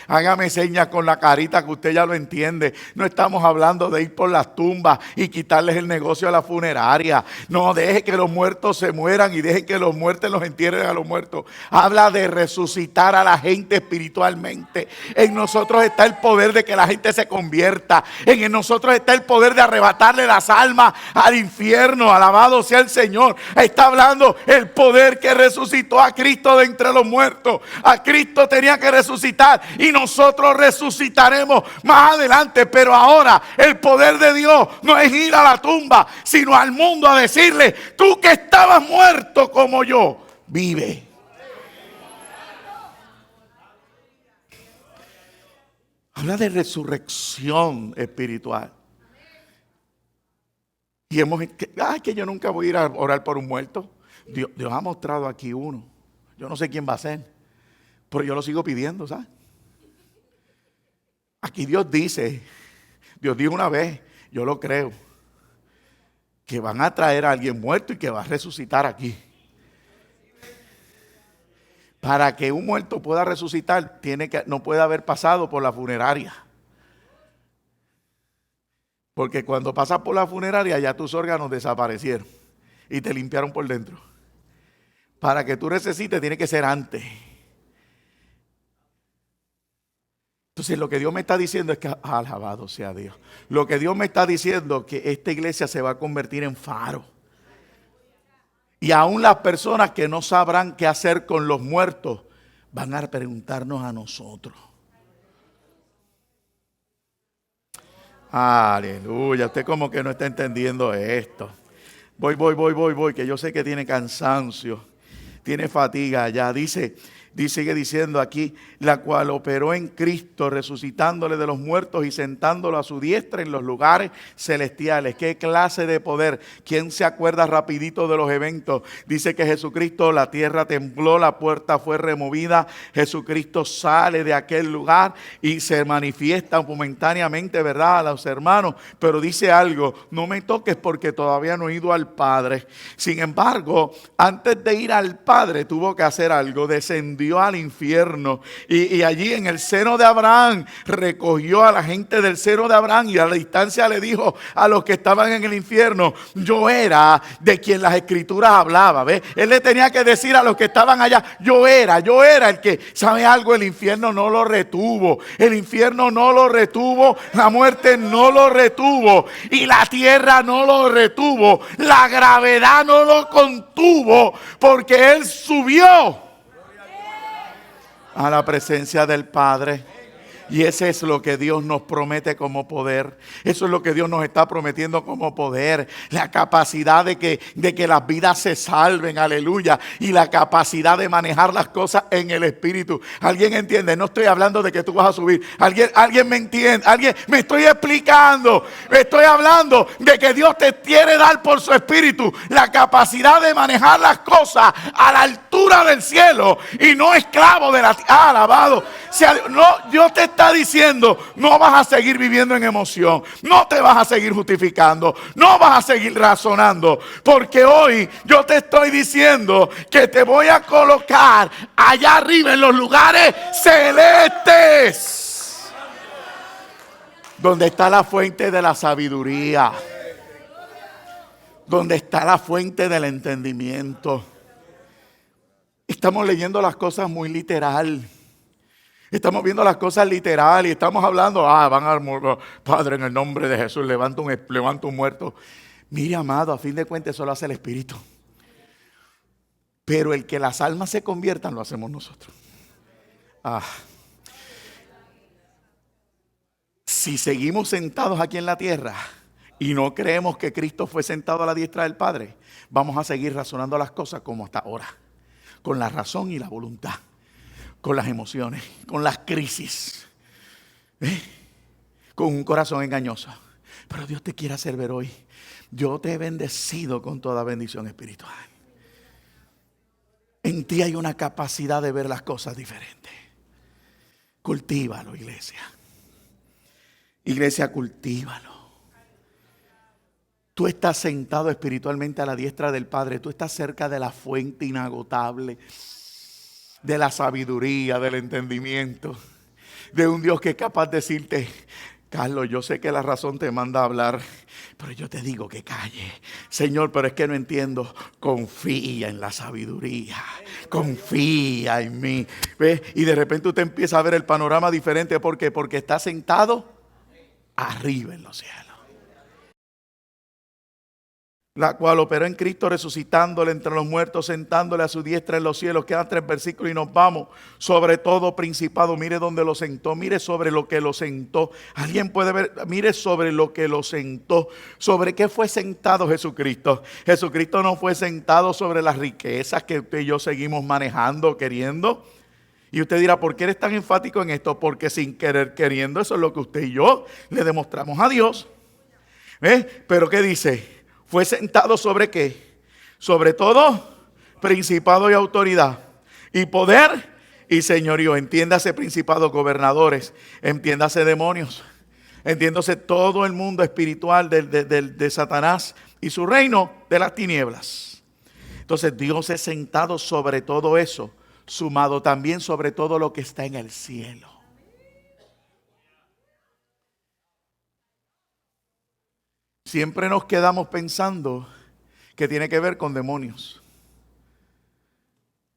hágame señas con la carita que usted ya lo entiende. No estamos hablando de ir por las tumbas y quitarles el negocio a la funeraria. No, deje que los muertos se mueran y deje que los muertos los entierren a los muertos. Habla de resucitar a la gente espiritualmente. En nosotros está el poder de que la gente se convierta. En nosotros está el poder de arrebatarle las almas al infierno. Alabado sea el Señor. Está hablando el poder que resucitó a Cristo de entre los muertos. A Cristo tenía que resucitar y nosotros resucitaremos más adelante. Pero ahora el poder de Dios no es ir a la tumba, sino al mundo a decirle, tú que estabas muerto como yo, vive. Habla de resurrección espiritual. Y que yo nunca voy a ir a orar por un muerto. Dios ha mostrado aquí uno. Yo no sé quién va a ser, pero yo lo sigo pidiendo, ¿sabes? Aquí Dios dijo una vez, yo lo creo, que van a traer a alguien muerto y que va a resucitar aquí. Para que un muerto pueda resucitar, no puede haber pasado por la funeraria. Porque cuando pasas por la funeraria ya tus órganos desaparecieron y te limpiaron por dentro. Para que tú resucites tiene que ser antes. Entonces lo que Dios me está diciendo es que, alabado sea Dios. Lo que Dios me está diciendo es que esta iglesia se va a convertir en faro. Y aún las personas que no sabrán qué hacer con los muertos van a preguntarnos a nosotros. Aleluya, usted como que no está entendiendo esto. Voy, que yo sé que tiene cansancio, tiene fatiga ya. Sigue diciendo aquí, la cual operó en Cristo, resucitándole de los muertos y sentándolo a su diestra en los lugares celestiales. ¿Qué clase de poder? ¿Quién se acuerda rapidito de los eventos? Dice que Jesucristo, la tierra tembló, la puerta fue removida, Jesucristo sale de aquel lugar y se manifiesta momentáneamente, ¿verdad?, a los hermanos, pero dice algo, no me toques porque todavía no he ido al Padre. Sin embargo, antes de ir al Padre tuvo que hacer algo, descendió al infierno y allí en el seno de Abraham recogió a la gente del seno de Abraham y a la distancia le dijo a los que estaban en el infierno, yo era de quien las escrituras hablaba, ¿ves? Él le tenía que decir a los que estaban allá, yo era el que, ¿sabe algo? El infierno no lo retuvo, el infierno no lo retuvo, la muerte no lo retuvo y la tierra no lo retuvo, la gravedad no lo contuvo, porque Él subió a la presencia del Padre. Y ese es lo que Dios nos promete como poder. Eso es lo que Dios nos está prometiendo como poder. La capacidad de que las vidas se salven, aleluya. Y la capacidad de manejar las cosas en el Espíritu. ¿Alguien entiende? No estoy hablando de que tú vas a subir. ¿Alguien me entiende? ¿Alguien me estoy explicando? Estoy hablando de que Dios te quiere dar por su Espíritu la capacidad de manejar las cosas a la altura del cielo y no esclavo de la tierra. Alabado sea Dios. No, Dios te está diciendo, no vas a seguir viviendo en emoción, no te vas a seguir justificando, no vas a seguir razonando, porque hoy yo te estoy diciendo que te voy a colocar allá arriba en los lugares celestes, donde está la fuente de la sabiduría, donde está la fuente del entendimiento. Estamos leyendo las cosas muy literal. Estamos viendo las cosas literal y estamos hablando, van a morir. Padre, en el nombre de Jesús, levanta un muerto. Mire, amado, a fin de cuentas eso lo hace el Espíritu. Pero el que las almas se conviertan lo hacemos nosotros. Si seguimos sentados aquí en la tierra y no creemos que Cristo fue sentado a la diestra del Padre, vamos a seguir razonando las cosas como hasta ahora, con la razón y la voluntad, con las emociones, con las crisis, con un corazón engañoso. Pero Dios te quiere hacer ver hoy. Yo te he bendecido con toda bendición espiritual. En ti hay una capacidad de ver las cosas diferentes. Cultívalo, iglesia. Iglesia, cultívalo. Tú estás sentado espiritualmente a la diestra del Padre. Tú estás cerca de la fuente inagotable de la sabiduría, del entendimiento, de un Dios que es capaz de decirte: Carlos, yo sé que la razón te manda a hablar, pero yo te digo que calle. Señor, pero es que no entiendo. Confía en la sabiduría. Confía en mí. ¿Ves? Y de repente usted empieza a ver el panorama diferente. ¿Por qué? Porque está sentado arriba en los cielos. La cual operó en Cristo, resucitándole entre los muertos, sentándole a su diestra en los cielos. Quedan 3 versículos y nos vamos. Sobre todo principado, mire dónde lo sentó, mire sobre lo que lo sentó. Alguien puede ver, mire sobre lo que lo sentó. ¿Sobre qué fue sentado Jesucristo? Jesucristo no fue sentado sobre las riquezas que usted y yo seguimos manejando, queriendo. Y usted dirá, ¿por qué eres tan enfático en esto? Porque sin querer, queriendo, eso es lo que usted y yo le demostramos a Dios. Pero ¿qué dice? ¿Fue sentado sobre qué? Sobre todo principado y autoridad, y poder y señorío. Entiéndase principados, gobernadores, entiéndase demonios, entiéndase todo el mundo espiritual de Satanás y su reino de las tinieblas. Entonces Dios es sentado sobre todo eso, sumado también sobre todo lo que está en el cielo. Siempre nos quedamos pensando que tiene que ver con demonios.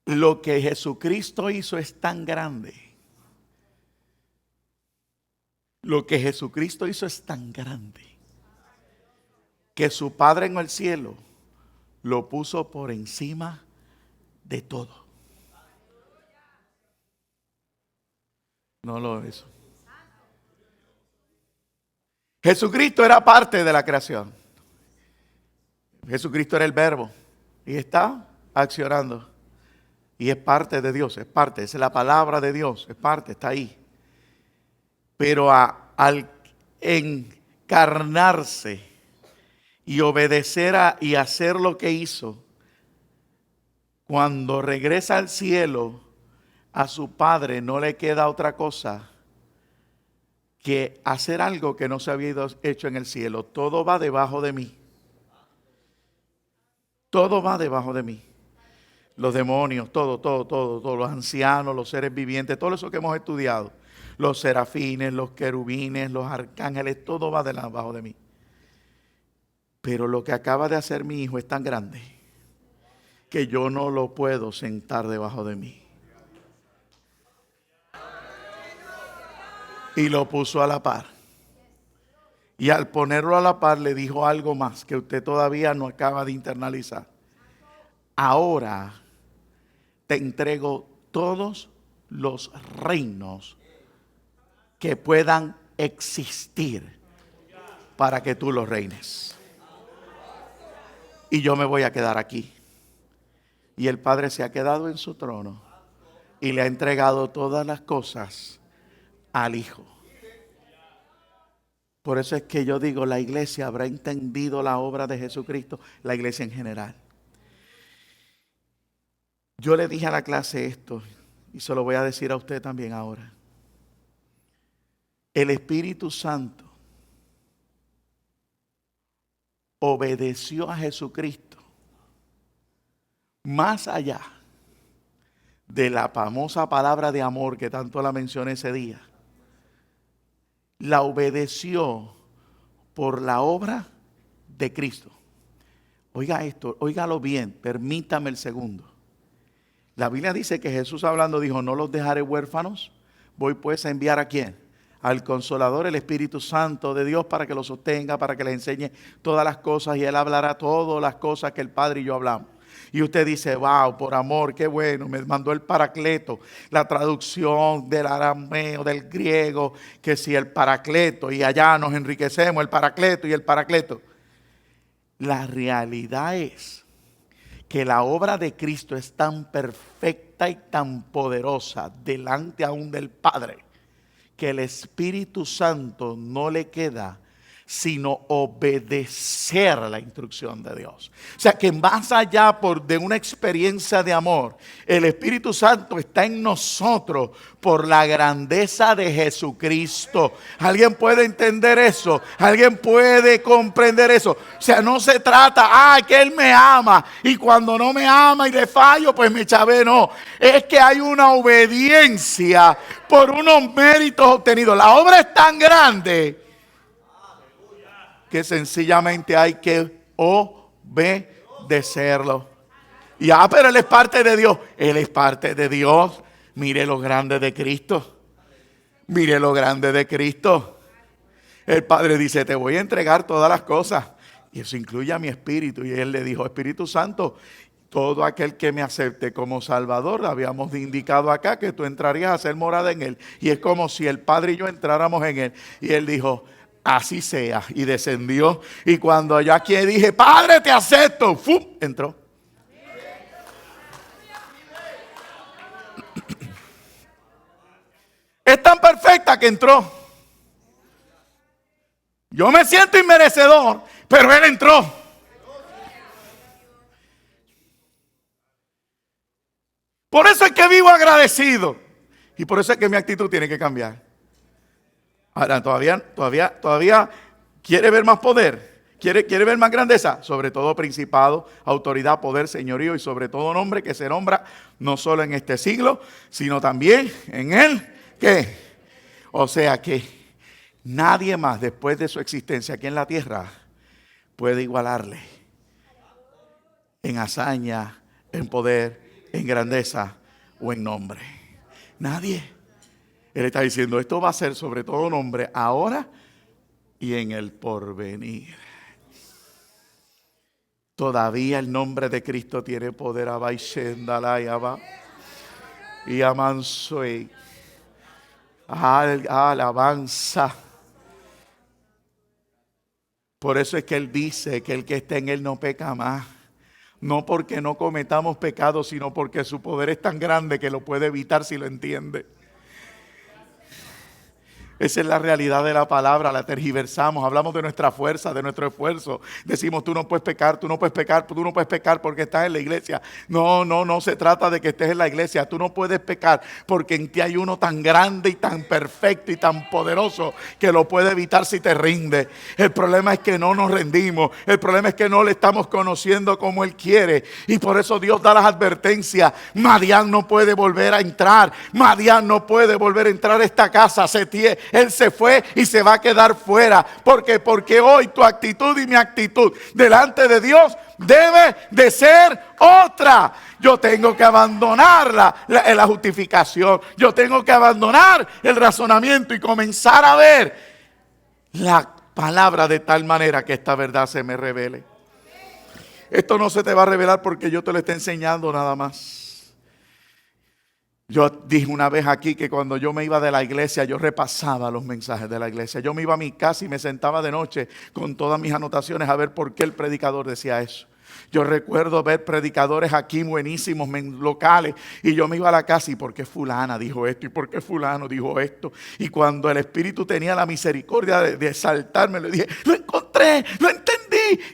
Lo que Jesucristo hizo es tan grande. Lo que Jesucristo hizo es tan grande que su Padre en el cielo lo puso por encima de todo. No lo es. Jesucristo era parte de la creación. Jesucristo era el Verbo y está accionando. Y es parte de Dios, es parte, es la palabra de Dios, es parte, está ahí. Pero al encarnarse y obedecer y hacer lo que hizo, cuando regresa al cielo, a su Padre no le queda otra cosa que hacer algo que no se había hecho en el cielo. Todo va debajo de mí. Todo va debajo de mí. Los demonios, todo, los ancianos, los seres vivientes, todo eso que hemos estudiado. Los serafines, los querubines, los arcángeles, todo va debajo de mí. Pero lo que acaba de hacer mi hijo es tan grande que yo no lo puedo sentar debajo de mí. Y lo puso a la par. Y al ponerlo a la par le dijo algo más que usted todavía no acaba de internalizar. Ahora te entrego todos los reinos que puedan existir para que tú los reines. Y yo me voy a quedar aquí. Y el Padre se ha quedado en su trono y le ha entregado todas las cosas al Hijo. Por eso es que yo digo, la iglesia habrá entendido la obra de Jesucristo, la iglesia en general. Yo le dije a la clase esto y se lo voy a decir a usted también ahora. El Espíritu Santo obedeció a Jesucristo más allá de la famosa palabra de amor que tanto la mencioné ese día. La obedeció por la obra de Cristo. Oiga esto, óigalo bien, permítame el segundo. La Biblia dice que Jesús hablando dijo, no los dejaré huérfanos, voy pues a enviar ¿a quién? Al Consolador, el Espíritu Santo de Dios, para que los sostenga, para que les enseñe todas las cosas, y Él hablará todas las cosas que el Padre y yo hablamos. Y usted dice, wow, por amor, qué bueno, me mandó el Paracleto, la traducción del arameo, del griego, que si el Paracleto, y allá nos enriquecemos, el Paracleto y el Paracleto. La realidad es que la obra de Cristo es tan perfecta y tan poderosa delante aún del Padre, que el Espíritu Santo no le queda sino obedecer la instrucción de Dios. O sea que más allá de una experiencia de amor, el Espíritu Santo está en nosotros por la grandeza de Jesucristo. ¿Alguien puede entender eso? ¿Alguien puede comprender eso? O sea, no se trata, que Él me ama y cuando no me ama y le fallo, pues me chavé. No, es que hay una obediencia por unos méritos obtenidos. La obra es tan grande que sencillamente hay que obedecerlo. Y pero Él es parte de Dios. Él es parte de Dios. Mire lo grande de Cristo. Mire lo grande de Cristo. El Padre dice, te voy a entregar todas las cosas. Y eso incluye a mi espíritu. Y Él le dijo, Espíritu Santo, todo aquel que me acepte como Salvador, habíamos indicado acá que tú entrarías a ser morada en Él. Y es como si el Padre y yo entráramos en Él. Y Él dijo, así sea, y descendió. Y cuando yo aquí dije, Padre, te acepto, ¡fum!, entró. Es tan perfecta que entró. Yo me siento inmerecedor, pero Él entró. Por eso es que vivo agradecido. Y por eso es que mi actitud tiene que cambiar. Ahora, todavía quiere ver más poder, quiere ver más grandeza, sobre todo principado, autoridad, poder, señorío y sobre todo nombre que se nombra no solo en este siglo, sino también en él. ¿Qué? O sea que nadie más después de su existencia aquí en la tierra puede igualarle en hazaña, en poder, en grandeza o en nombre. Nadie. Él está diciendo, esto va a ser sobre todo nombre ahora y en el porvenir. Todavía el nombre de Cristo tiene poder. Y amansoy. Alabanza. Por eso es que Él dice que el que está en Él no peca más. No porque no cometamos pecados, sino porque su poder es tan grande que lo puede evitar si lo entiende. Esa es la realidad de la palabra, la tergiversamos, hablamos de nuestra fuerza, de nuestro esfuerzo. Decimos, tú no puedes pecar, tú no puedes pecar, tú no puedes pecar porque estás en la iglesia. No se trata de que estés en la iglesia. Tú no puedes pecar porque en ti hay uno tan grande y tan perfecto y tan poderoso que lo puede evitar si te rinde. El problema es que no nos rendimos. El problema es que no le estamos conociendo como Él quiere. Y por eso Dios da las advertencias. Madián no puede volver a entrar. Madián no puede volver a entrar a esta casa. Él se fue y se va a quedar fuera. ¿Por qué? Porque hoy tu actitud y mi actitud delante de Dios debe de ser otra. Yo tengo que abandonar la justificación. Yo tengo que abandonar el razonamiento y comenzar a ver la palabra de tal manera que esta verdad se me revele. Esto no se te va a revelar porque yo te lo estoy enseñando nada más. Yo dije una vez aquí que cuando yo me iba de la iglesia, yo repasaba los mensajes de la iglesia. Yo me iba a mi casa y me sentaba de noche con todas mis anotaciones a ver por qué el predicador decía eso. Yo recuerdo ver predicadores aquí buenísimos, locales, y yo me iba a la casa y ¿por qué fulana dijo esto? ¿Y por qué fulano dijo esto? Y cuando el Espíritu tenía la misericordia de exaltarme, le dije, lo encontré, lo entendí.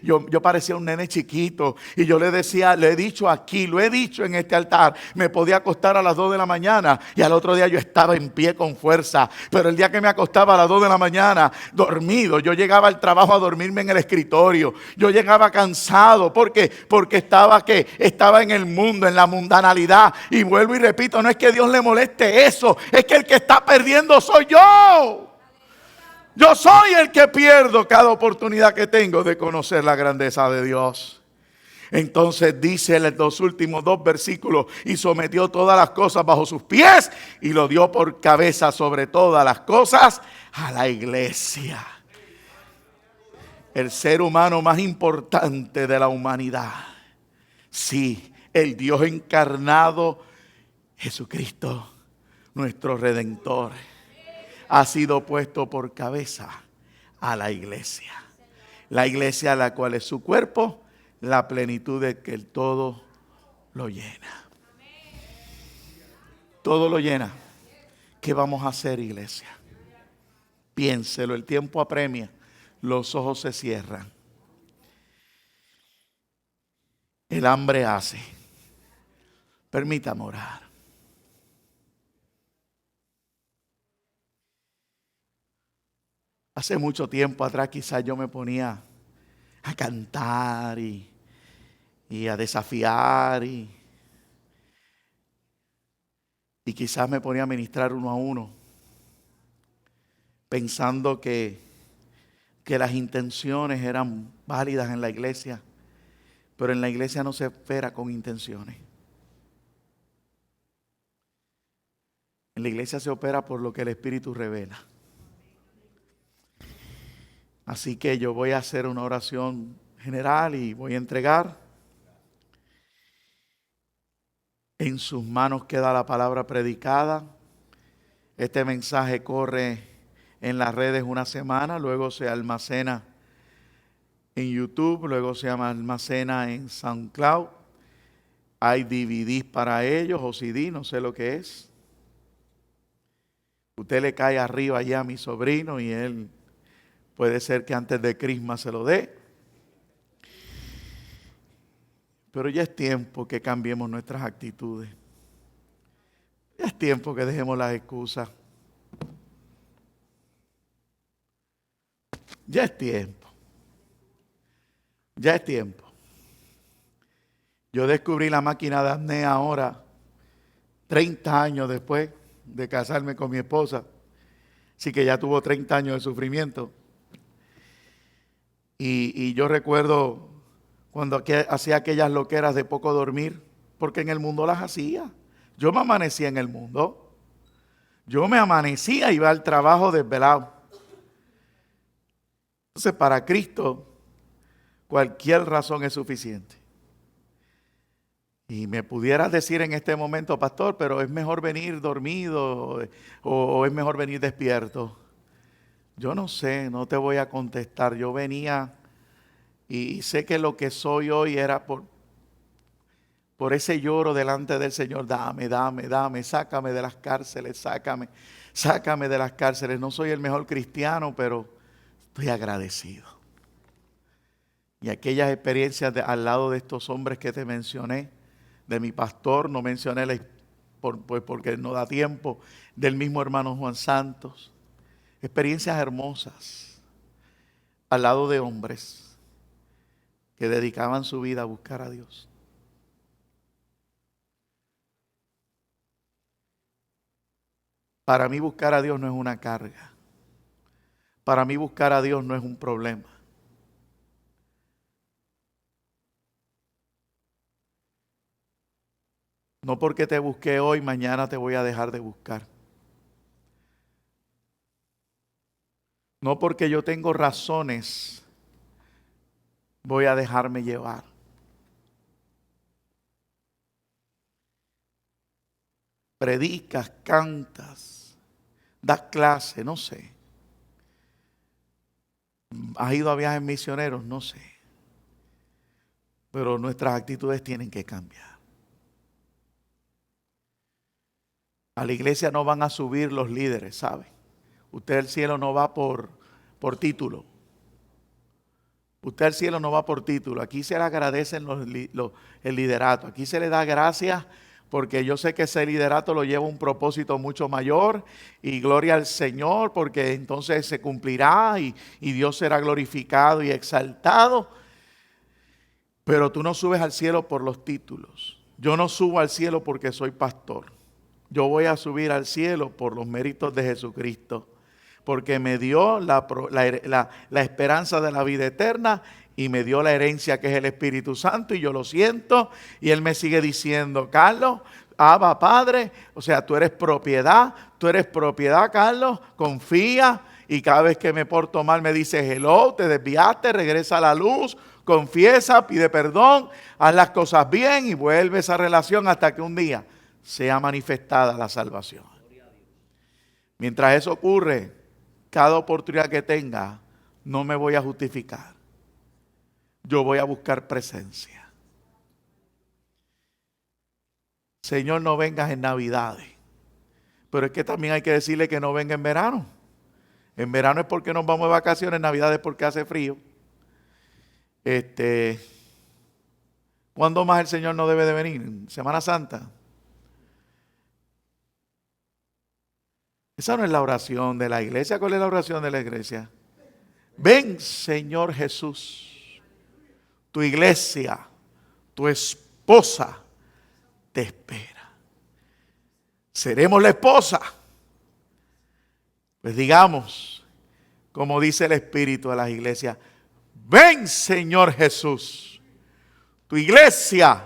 Yo parecía un nene chiquito y yo le decía, le he dicho aquí, lo he dicho en este altar, me podía acostar a las 2 de la mañana y al otro día yo estaba en pie con fuerza. Pero el día que me acostaba a las 2 de la mañana, dormido, yo llegaba al trabajo a dormirme en el escritorio. Yo llegaba cansado. ¿Por qué? Porque estaba en el mundo, en la mundanalidad. Y vuelvo y repito, no es que Dios le moleste eso, es que el que está perdiendo soy yo. Yo soy el que pierdo cada oportunidad que tengo de conocer la grandeza de Dios. Entonces dice en los últimos 2 versículos, y sometió todas las cosas bajo sus pies y lo dio por cabeza sobre todas las cosas a la iglesia. El ser humano más importante de la humanidad. Sí, el Dios encarnado, Jesucristo, nuestro Redentor, ha sido puesto por cabeza a la iglesia. La iglesia, la cual es su cuerpo, la plenitud de que el todo lo llena. Todo lo llena. ¿Qué vamos a hacer, iglesia? Piénselo, el tiempo apremia, los ojos se cierran. El hambre hace. Permítame orar. Hace mucho tiempo atrás quizás yo me ponía a cantar y a desafiar y quizás me ponía a ministrar uno a uno, pensando que las intenciones eran válidas en la iglesia, pero en la iglesia no se espera con intenciones. En la iglesia se opera por lo que el Espíritu revela. Así que yo voy a hacer una oración general y voy a entregar. En sus manos queda la palabra predicada. Este mensaje corre en las redes una semana, luego se almacena en YouTube, luego se almacena en SoundCloud. Hay DVDs para ellos o CD, no sé lo que es. Usted le cae arriba ya a mi sobrino y él puede ser que antes de Christmas se lo dé. Pero ya es tiempo que cambiemos nuestras actitudes. Ya es tiempo que dejemos las excusas. Ya es tiempo. Ya es tiempo. Yo descubrí la máquina de acné ahora, 30 años después de casarme con mi esposa. Así que ya tuvo 30 años de sufrimiento. Y yo recuerdo cuando hacía aquellas loqueras de poco dormir, porque en el mundo las hacía. Yo me amanecía en el mundo. Yo me amanecía y iba al trabajo desvelado. Entonces, para Cristo, cualquier razón es suficiente. Y me pudieras decir en este momento, pastor, pero es mejor venir dormido o es mejor venir despierto. Yo no sé, no te voy a contestar. Yo venía y sé que lo que soy hoy era por ese lloro delante del Señor. Dame, dame, dame, sácame de las cárceles, sácame de las cárceles. No soy el mejor cristiano, pero estoy agradecido. Y aquellas experiencias al lado de estos hombres que te mencioné, de mi pastor, no mencioné porque no da tiempo, del mismo hermano Juan Santos. Experiencias hermosas al lado de hombres que dedicaban su vida a buscar a Dios. Para mí buscar a Dios no es una carga. Para mí buscar a Dios no es un problema. No porque te busqué hoy, mañana te voy a dejar de buscar. No porque yo tengo razones, voy a dejarme llevar. Predicas, cantas, das clase, no sé. ¿Has ido a viajes misioneros? No sé. Pero nuestras actitudes tienen que cambiar. A la iglesia no van a subir los líderes, ¿sabe? Usted al cielo no va por título. Usted al cielo no va por título. Aquí se le agradecen el liderato. Aquí se le da gracias porque yo sé que ese liderato lo lleva a un propósito mucho mayor. Y gloria al Señor porque entonces se cumplirá y Dios será glorificado y exaltado. Pero tú no subes al cielo por los títulos. Yo no subo al cielo porque soy pastor. Yo voy a subir al cielo por los méritos de Jesucristo. Porque me dio la esperanza de la vida eterna y me dio la herencia que es el Espíritu Santo, y yo lo siento, y Él me sigue diciendo: Carlos, Abba Padre, o sea, tú eres propiedad, Carlos, confía. Y cada vez que me porto mal me dice: hello, te desviaste, regresa a la luz, confiesa, pide perdón, haz las cosas bien y vuelve esa relación hasta que un día sea manifestada la salvación. Mientras eso ocurre, cada oportunidad que tenga, no me voy a justificar. Yo voy a buscar presencia. Señor, no vengas en Navidades. Pero es que también hay que decirle que no venga en verano. En verano es porque nos vamos de vacaciones, en Navidad es porque hace frío. ¿Cuándo más el Señor no debe de venir? ¿En Semana Santa? Esa no es la oración de la iglesia. ¿Cuál es la oración de la iglesia? Ven, Señor Jesús. Tu iglesia, tu esposa te espera. ¿Seremos la esposa? Pues digamos, como dice el Espíritu a las iglesias: ven, Señor Jesús. Tu iglesia,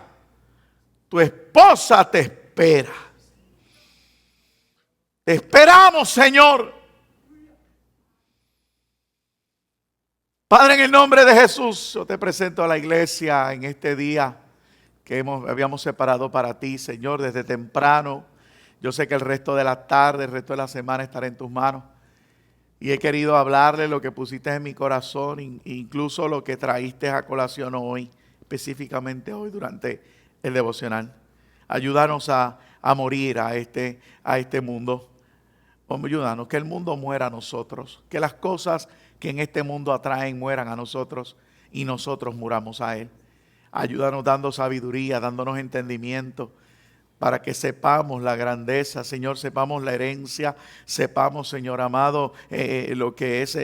tu esposa te espera. Te esperamos, Señor. Padre, en el nombre de Jesús, yo te presento a la iglesia en este día que habíamos separado para ti, Señor, desde temprano. Yo sé que el resto de la tarde, el resto de la semana estará en tus manos. Y he querido hablarle lo que pusiste en mi corazón, incluso lo que traíste a colación hoy, específicamente hoy durante el devocional. Ayúdanos a morir a este mundo. Ayúdanos, que el mundo muera a nosotros, que las cosas que en este mundo atraen mueran a nosotros y nosotros muramos a Él. Ayúdanos dando sabiduría, dándonos entendimiento, para que sepamos la grandeza, Señor, sepamos la herencia, sepamos, Señor amado, lo que es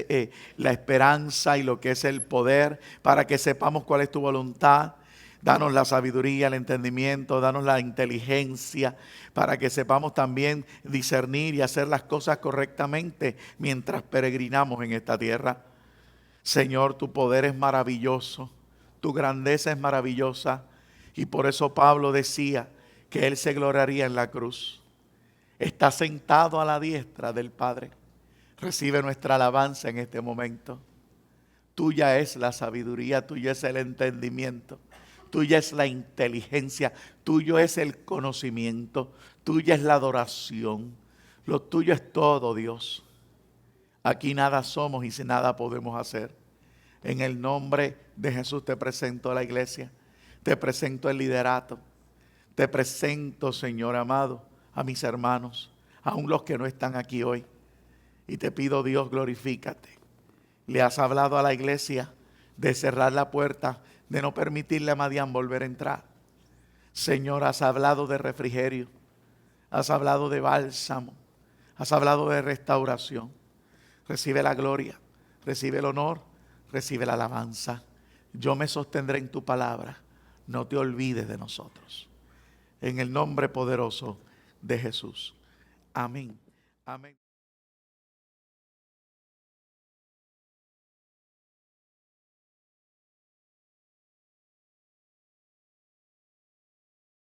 la esperanza y lo que es el poder, para que sepamos cuál es tu voluntad. Danos la sabiduría, el entendimiento, danos la inteligencia, para que sepamos también discernir y hacer las cosas correctamente mientras peregrinamos en esta tierra. Señor, tu poder es maravilloso, tu grandeza es maravillosa, y por eso Pablo decía que Él se gloriaría en la cruz. Está sentado a la diestra del Padre. Recibe nuestra alabanza en este momento. Tuya es la sabiduría, tuyo es el entendimiento, tuya es la inteligencia, tuyo es el conocimiento, tuya es la adoración. Lo tuyo es todo, Dios. Aquí nada somos y sin nada podemos hacer. En el nombre de Jesús te presento a la iglesia, te presento el liderato, te presento, Señor amado, a mis hermanos, aun los que no están aquí hoy. Y te pido, Dios, glorifícate. Le has hablado a la iglesia de cerrar la puerta, de no permitirle a Madián volver a entrar. Señor, has hablado de refrigerio, has hablado de bálsamo, has hablado de restauración. Recibe la gloria, recibe el honor, recibe la alabanza. Yo me sostendré en tu palabra, no te olvides de nosotros. En el nombre poderoso de Jesús. Amén. Amén.